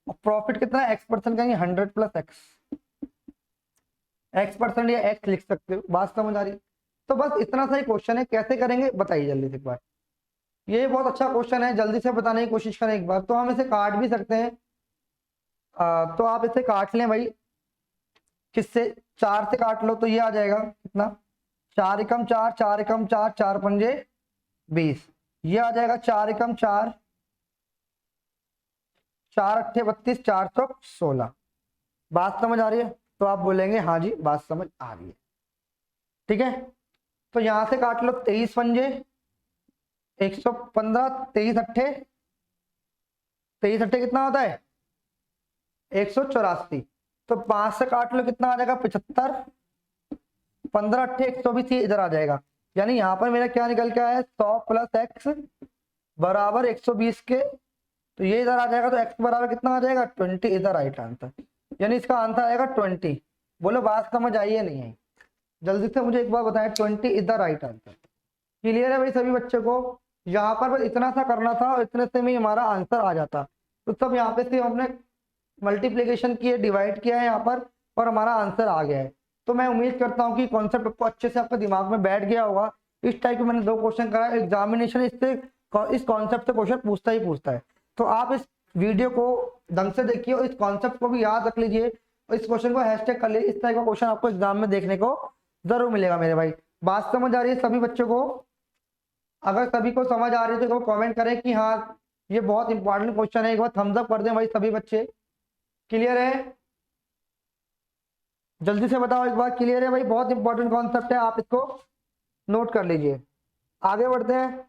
और प्रॉफिट कितना है? x% का, 100 प्लस x% या x लिख सकते हो। बात समझ आ रही? तो बस इतना सा ही क्वेश्चन है। कैसे करेंगे बताइए जल्दी से एक बार। ये बहुत अच्छा क्वेश्चन है, जल्दी से बताने की कोशिश करें एक बार। तो हम इसे काट भी सकते हैं, तो आप इसे काट लें भाई। किससे? 4 से काट लो तो ये आ जाएगा कितना? 4 एकम 4, 4 एकम 4, 4 पंजे 20। ये आ जाएगा 4 एकम 4, 4 अट्ठे 32, 416। बात समझ आ रही है? तो आप बोलेंगे हाँ जी बात समझ आ रही है। ठीक है, तो यहां से काट लो 23 पंजे 115, 23 अट्ठे, 23 अट्ठे कितना होता है? 184। तो 5 से काट लो कितना आ जाएगा? 75, 15 अट्ठे 120, इधर आ जाएगा। यानी यहाँ पर मेरा क्या निकल के आया है? 100 प्लस एक्स बराबर 120 के, तो ये इधर आ जाएगा। तो x बराबर कितना आ जाएगा? 20, इधर राइट आंसर। यानी इसका आंसर आएगा 20। बोलो बात समझ आई है नहीं आई? जल्दी से मुझे एक बार बताएं। 20 इधर राइट आंसर। क्लियर है भाई सभी बच्चों को? यहाँ पर बस इतना सा करना था और इतने से में हमारा आंसर आ जाता। तो सब यहाँ पे से हमने मल्टीप्लिकेशन की है, डिवाइड किया है यहाँ पर और हमारा आंसर आ गया है। तो मैं उम्मीद करता हूँ कि कॉन्सेप्ट आपको अच्छे से आपके दिमाग में बैठ गया होगा। इस टाइप के मैंने 2 क्वेश्चन करा, एग्जामिनेशन इस कॉन्सेप्ट से क्वेश्चन पूछता ही पूछता है। तो आप इस वीडियो को ढंग से देखिए और इस कॉन्सेप्ट को भी याद रख लीजिए और इस क्वेश्चन को हैशटैग कर लीजिए। इस टाइप का क्वेश्चन आपको एग्जाम में देखने को जरूर मिलेगा मेरे भाई। बात समझ आ रही है सभी बच्चों को? अगर सभी को समझ आ रही है तो कमेंट करें कि हाँ ये बहुत इंपॉर्टेंट क्वेश्चन है। एक बार थम्स अप कर दें भाई सभी बच्चे। क्लियर है? जल्दी से बताओ एक बार। क्लियर है भाई? बहुत इंपॉर्टेंट कॉन्सेप्ट है, आप इसको नोट कर लीजिए। आगे बढ़ते हैं।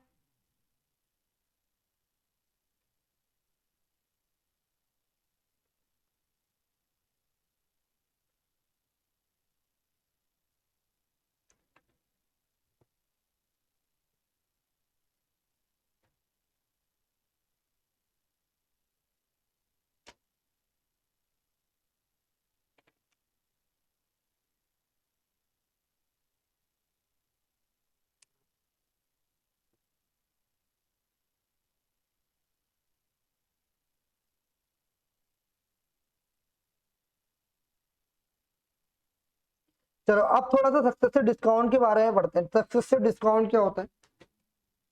चलो अब थोड़ा सा सक्सेसिव डिस्काउंट के बारे में पढ़ते हैं। सक्सेसिव डिस्काउंट क्या होता है?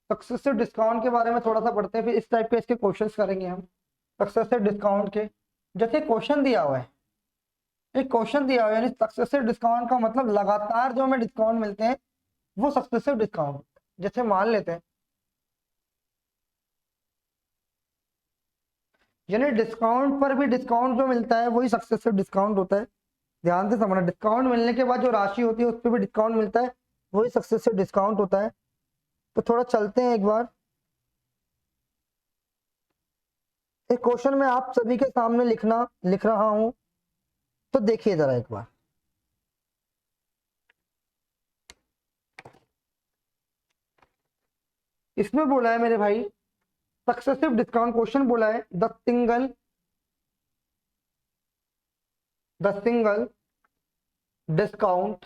सक्सेसिव डिस्काउंट के बारे में थोड़ा सा पढ़ते हैं, फिर इस टाइप के इसके क्वेश्चंस करेंगे हम सक्सेसिव डिस्काउंट के। जैसे क्वेश्चन दिया हुआ है, एक क्वेश्चन दिया हुआ है, यानी सक्सेसिव डिस्काउंट का मतलब लगातार जो हमें डिस्काउंट मिलते हैं वो सक्सेसिव डिस्काउंट। जैसे मान लेते हैं, यानी डिस्काउंट पर भी डिस्काउंट जो मिलता है वही सक्सेसिव डिस्काउंट होता है। ध्यान से समझना, डिस्काउंट मिलने के बाद जो राशि होती है उस पर भी डिस्काउंट मिलता है, वही सक्सेसिव डिस्काउंट होता है। तो थोड़ा चलते हैं एक बार। एक क्वेश्चन में आप सभी के सामने लिख रहा हूं, तो देखिए जरा एक बार। इसमें बोला है मेरे भाई सक्सेसिव डिस्काउंट, क्वेश्चन बोला है the single discount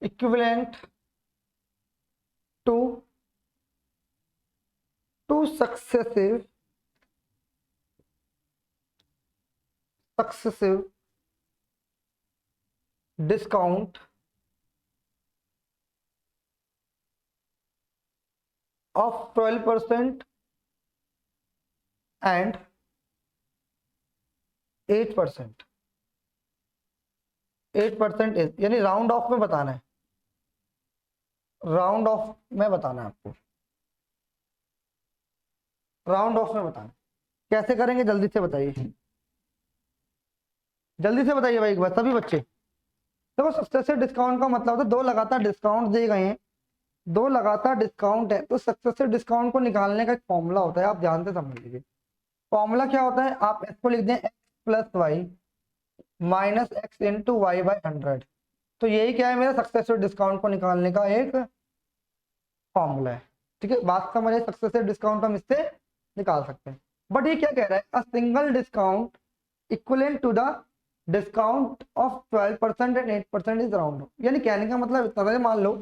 equivalent two successive discount of 12% and 8%। 8% is, यानी राउंड ऑफ में बताना है, राउंड ऑफ में बताना है आपको, राउंड ऑफ में बताना। कैसे करेंगे जल्दी से बताइए, जल्दी से बताइए भाई एक बार सभी बच्चे। देखो सक्सेसिव डिस्काउंट का मतलब होता है 2 लगातार डिस्काउंट दिए गए हैं, 2 लगातार डिस्काउंट है, तो सक्सेसिव डिस्काउंट को निकालने का एक फॉर्मूला होता है, आप ध्यान से समझ लीजिए। फॉर्मूला क्या होता है? आप इसको लिख दें x plus y minus x into y by 100। तो यही क्या है, मेरा सक्सेसिव डिस्काउंट को निकालने का एक फॉर्मूला है। ठीक है, बात समझे? सक्सेसिव डिस्काउंट हम इससे निकाल सकते हैं। बट ये क्या कह रहा है? A single discount equivalent to the discount of 12% and 8% is round. यानी कहने का मतलब इतना है, मान लो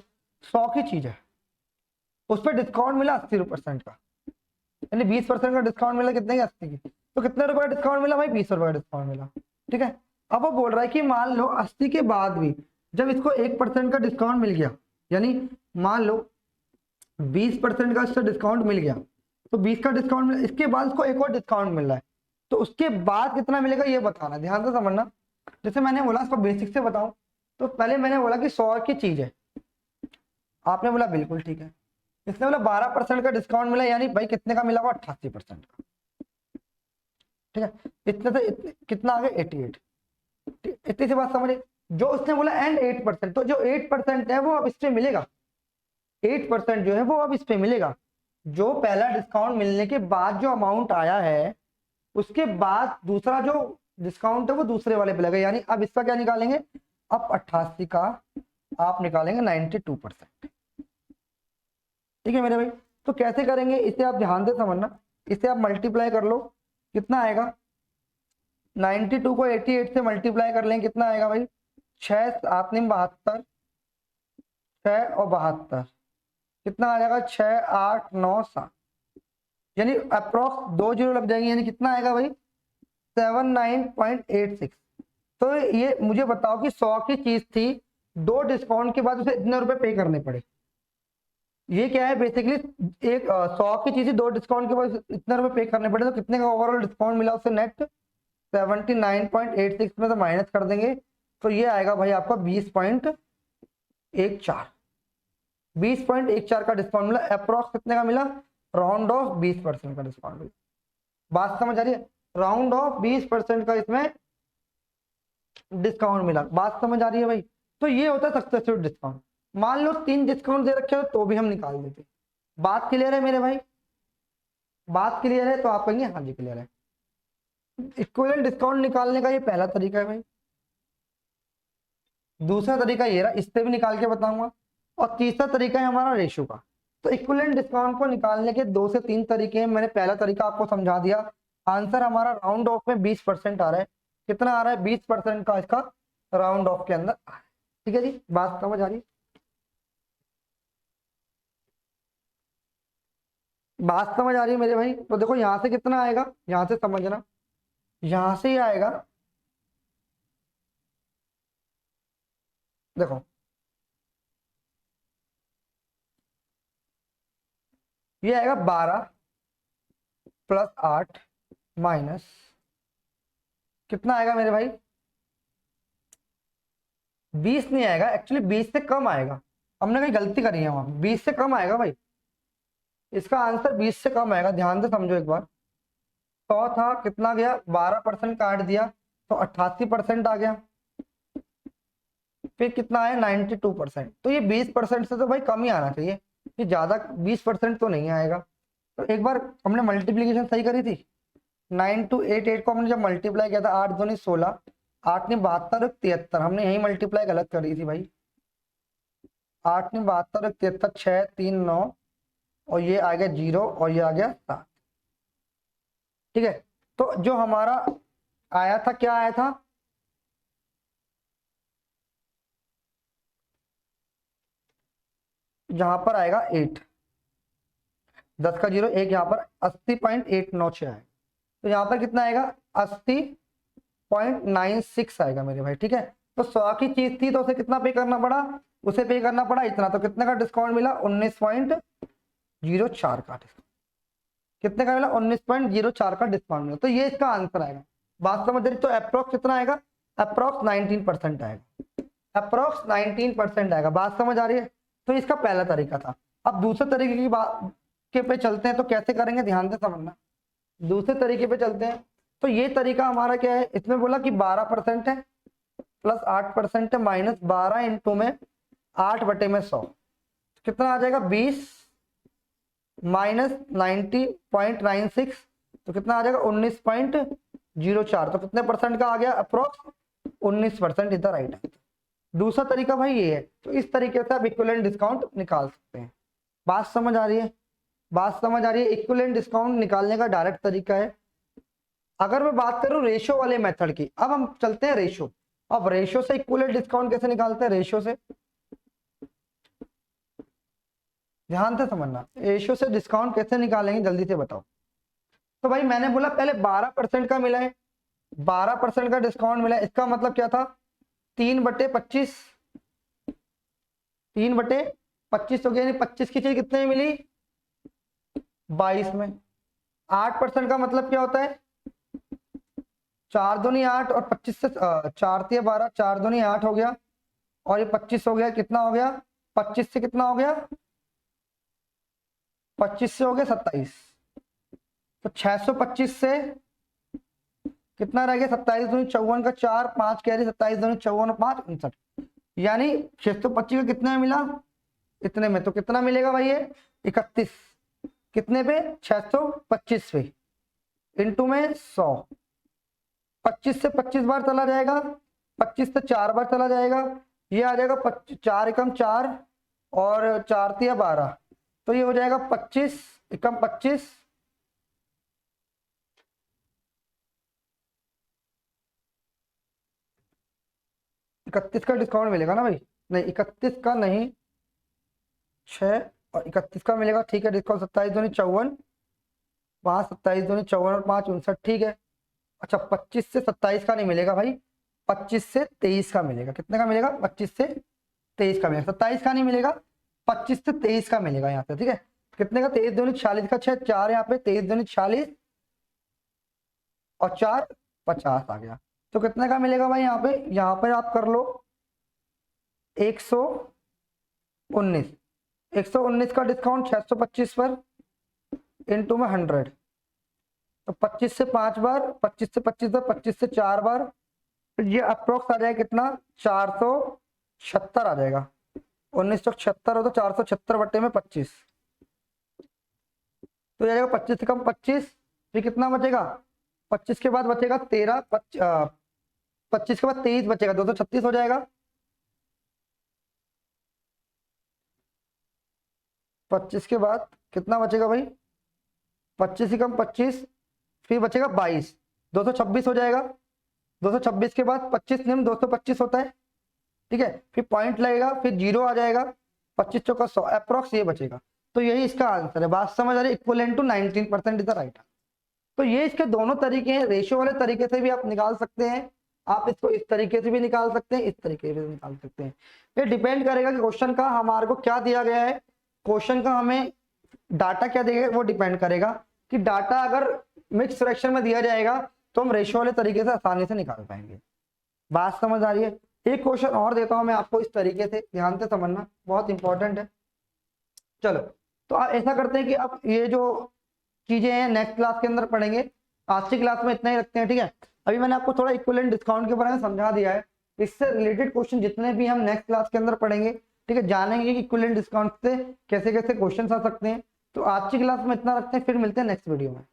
100 की चीज है, उस पर डिस्काउंट मिला 80% का, यानी 20% का डिस्काउंट मिला कितने की? 80 की। तो कितने रुपए का डिस्काउंट मिला भाई? 20 रुपए का डिस्काउंट मिला। ठीक है, अब वो बोल रहा है कि मान लो 80 के बाद भी जब इसको 1% का डिस्काउंट मिल गया, यानी मान लो 20% का इसका डिस्काउंट मिल गया, तो 20 का डिस्काउंट मिला, इसके बाद इसको एक और डिस्काउंट मिल रहा है, तो उसके बाद कितना मिलेगा ये बताना, ध्यान से समझना। जैसे मैंने बोला, इसको बेसिक से बताऊं, तो पहले मैंने बोला कि 100 की चीज है, आपने बोला बिल्कुल ठीक है। इसने बोला 12% का डिस्काउंट मिला, यानी भाई कितने का मिला हुआ? 88% का। ठीक है, इतने से कितना आ गया? 88। इतनी सी बात समझे? जो उसने बोला एंड 8%, तो जो 8% है वो अब इस पे मिलेगा, 8% जो है वो अब इस पे मिलेगा। जो पहला डिस्काउंट मिलने के बाद जो अमाउंट आया है, उसके बाद दूसरा जो डिस्काउंट है वो दूसरे वाले पे लगेगा, यानी अब इसका क्या निकालेंगे? अब 88 का आप निकालेंगे 92%। ठीक है मेरे भाई, तो कैसे करेंगे इसे आप ध्यान से समझना। इसे आप मल्टीप्लाई कर लो, कितना आएगा? 92 को 88 से मल्टीप्लाई कर लें, कितना आएगा भाई? 6 7 72, 6 और 72 कितना आ जाएगा, 6 8 9 7, यानी अप्रोक्स 2 जीरो लग जाएंगे, यानी कितना आएगा भाई 79.86। तो ये मुझे बताओ कि 100 की चीज थी, 2 डिस्काउंट के बाद उसे इतने रुपए पे करने पड़े। ये क्या है बेसिकली, एक 100 की चीज 2 डिस्काउंट के बाद इतने रुपए पे करने पड़े, तो कितने का ओवरऑल डिस्काउंट मिला उसे नेट 79.86 में से माइनस कर देंगे, तो ये आएगा भाई आपका 20.14। 20.14 का डिस्काउंट मिला, अप्रोक्स कितने का मिला, राउंड ऑफ 20% का डिस्काउंट मिला। बात समझ आ रही है, राउंड ऑफ 20% का इसमें डिस्काउंट मिला, बात समझ आ रही है भाई। तो ये होता है सक्सेसिव डिस्काउंट। मान लो 3 डिस्काउंट दे रखे हो तो भी हम निकाल देते। बात क्लियर है मेरे भाई, बात क्लियर है तो आप कहेंगे हाँ जी क्लियर है। इक्विवेलेंट डिस्काउंट निकालने का ये पहला तरीका है भाई। दूसरा तरीका ये रहा, इससे भी निकाल के बताऊंगा। और तीसरा तरीका है हमारा रेशो का। तो इक्विवेलेंट डिस्काउंट को निकालने के 2 से 3 तरीके हैं। मैंने पहला तरीका आपको समझा दिया। आंसर हमारा राउंड ऑफ में 20% आ रहा है। कितना आ रहा है, 20% का इसका राउंड ऑफ के अंदर आ रहा है। ठीक है जी, बात समझ आ रही है, बात समझ आ रही है मेरे भाई। तो देखो यहां से कितना आएगा, यहां से समझना, यहां से ही आएगा। देखो ये आएगा 12 प्लस 8 माइनस कितना आएगा मेरे भाई, 20 नहीं आएगा, एक्चुअली 20 से कम आएगा। हमने कहीं गलती करी है वहां, 20 से कम आएगा भाई। इसका आंसर 20 से कम आएगा, ध्यान से समझो एक बार। 100 था, कितना गया, 12% काट दिया तो 88% आ गया। फिर कितना आया, 92%। तो ये 20% से तो भाई कम ही आना चाहिए, ये ज्यादा 20% तो नहीं आएगा। तो एक बार हमने मल्टीप्लीकेशन सही करी थी, 9288 को हमने जब मल्टीप्लाई किया था, 8 दूनी 16, 8 ने 72 73, हमने यही मल्टीप्लाई गलत करी थी भाई। 8 ने 72 73, 6 3 9, और ये आ गया 0 और ये आ गया 7। ठीक है, तो जो हमारा आया था, क्या आया था, जहां पर आएगा 8, 10 का 0 1, यहाँ पर 80.896 आएगा। तो यहाँ पर कितना आएगा, 80.96 आएगा मेरे भाई। ठीक है, तो 100 की चीज थी तो उसे कितना पे करना पड़ा, उसे पे करना पड़ा इतना। तो कितने का डिस्काउंट मिला, 19.04 का डिस्काउंट। कितने का मिला, 19.04 का डिस्काउंट मिला। तो ये इसका आंसर आएगा। बात समझ रही, तो अप्रोक्स कितना आएगा, अप्रोक्स 19% आएगा, अप्रोक्स 19% आएगा। बात समझ आ रही है। तो इसका पहला तरीका था। अब दूसरे तरीके की बात के पे चलते हैं, तो कैसे करेंगे ध्यान से समझना। दूसरे तरीके पे चलते हैं, तो ये तरीका हमारा क्या है, इसमें बोला कि 12% है प्लस 8% है माइनस 12 इंटू में 8/100, कितना आ जाएगा 20 माइनस 90.96, तो कितना आ जाएगा 19.04। तो कितने परसेंट का आ गया, अप्रोक्स 19%, इधर राइट है। दूसरा तरीका भाई ये है। तो इस तरीके से आप इक्विवेलेंट डिस्काउंट निकाल सकते हैं। बात समझ आ रही है, बात समझ आ रही है। इक्विवेलेंट डिस्काउंट निकालने का डायरेक्ट तरीका है। अगर मैं बात करूं रेशो वाले मेथड की, अब हम चलते हैं रेशो। अब रेशो से इक्विवेलेंट डिस्काउंट कैसे निकालते हैं, रेशो से ध्यान से समझना, रेशो से डिस्काउंट कैसे निकालेंगे जल्दी से बताओ। तो भाई मैंने बोला पहले 12% का मिला है, 12% का डिस्काउंट मिला है, इसका मतलब क्या था, 3/25, 3/25 हो गया, यानी 25 की चीज कितने में मिली, 22 में। 8% का मतलब क्या होता है, 4 दूनी 8 और 25 से 4 तिया 12, 4 दूनी 8 हो गया, और ये 25 हो गया, कितना हो गया, 25 से कितना हो गया, 25 से हो गया 27। तो 625 से कितना रह गया, 27 दूनी 54 का 4, 5 कैरी, 27 दूनी 54 और 5 59, यानी 625 का कितने में मिला, इतने में। तो कितना मिलेगा भाई ये 31, कितने पे, 625 पे, इंटू में 100। 25 से 25 बार चला जाएगा, 25 से 4 बार चला जाएगा, ये आ जाएगा 4 एकम 4 और 4 तिया 12, तो ये हो जाएगा 25 एकम 25, 31 का डिस्काउंट मिलेगा ना भाई, नहीं 31 का नहीं, 6 और 31 का मिलेगा, ठीक है। डिस्काउंट 27 दूनी 54, 5 27 दूनी 54 और 5 59, ठीक है। अच्छा 25 से 27 का नहीं मिलेगा भाई, 25 से 23 का मिलेगा। कितने का मिलेगा? 25 से 23 का मिलेगा, 27 का नहीं मिलेगा, 25 से 23 का मिलेगा यहाँ पे, ठीक है। कितने का? 23 दूनी 46 का 6, 4 यहाँ पे, 23 दूनी 46 और 4 50 आ गया। तो कितने का मिलेगा भाई यहाँ पे? यहाँ पे आप कर लो 119, 119 का डिस्काउंट 625 पर इंटू में 100, तो 25 से 5 बार, 25 से 25 बार, 25 से 4 बार, तो ये अप्रोक्स आ जाएगा कितना? 476 आ जाएगा। 1976 हो तो 476 बट्टे में 25, तो जाएगा 25 से कम 25, फिर कितना बचेगा? 25 के बाद बचेगा 13, 25 के बाद 23 बचेगा, 236 हो जाएगा। 25 के बाद कितना बचेगा भाई? 25 से कम 25, फिर बचेगा 22, 226 हो जाएगा। 226 के बाद 25 निम्न 225 होता है, ठीक है। फिर पॉइंट लगेगा, फिर जीरो आ जाएगा, 25 चौका 100, अप्रोक्स ये बचेगा। तो यही इसका आंसर है। बात समझ आ रही है? Equivalent to 19% is the right. तो ये इसके दोनों तरीके हैं। रेशियो वाले तरीके से भी आप निकाल सकते हैं, आप इसको इस तरीके से भी निकाल सकते हैं, इस तरीके से भी निकाल सकते हैं। ये डिपेंड करेगा कि क्वेश्चन का हमारे को क्या दिया गया है, क्वेश्चन का हमें डाटा क्या देगा, वो डिपेंड करेगा। कि डाटा अगर मिक्स फ्रैक्शन में दिया जाएगा तो हम रेशियो वाले तरीके से आसानी से निकाल पाएंगे। बात समझ आ रही है? एक क्वेश्चन और देता हूं मैं आपको इस तरीके से, ध्यान से समझना, बहुत इंपॉर्टेंट है। चलो तो आप ऐसा करते हैं कि अब ये जो चीजें हैं नेक्स्ट क्लास के अंदर पढ़ेंगे, आज की क्लास में इतना ही रखते हैं, ठीक है। अभी मैंने आपको थोड़ा इक्विवेलेंट डिस्काउंट के बारे में समझा दिया है। इससे रिलेटेड क्वेश्चन जितने भी हम नेक्स्ट क्लास के अंदर पढ़ेंगे, ठीक है, जानेंगे कि इक्विवेलेंट डिस्काउंट से कैसे कैसे क्वेश्चन आ सकते हैं। तो आज की क्लास में इतना रखते हैं, फिर मिलते हैं नेक्स्ट वीडियो में।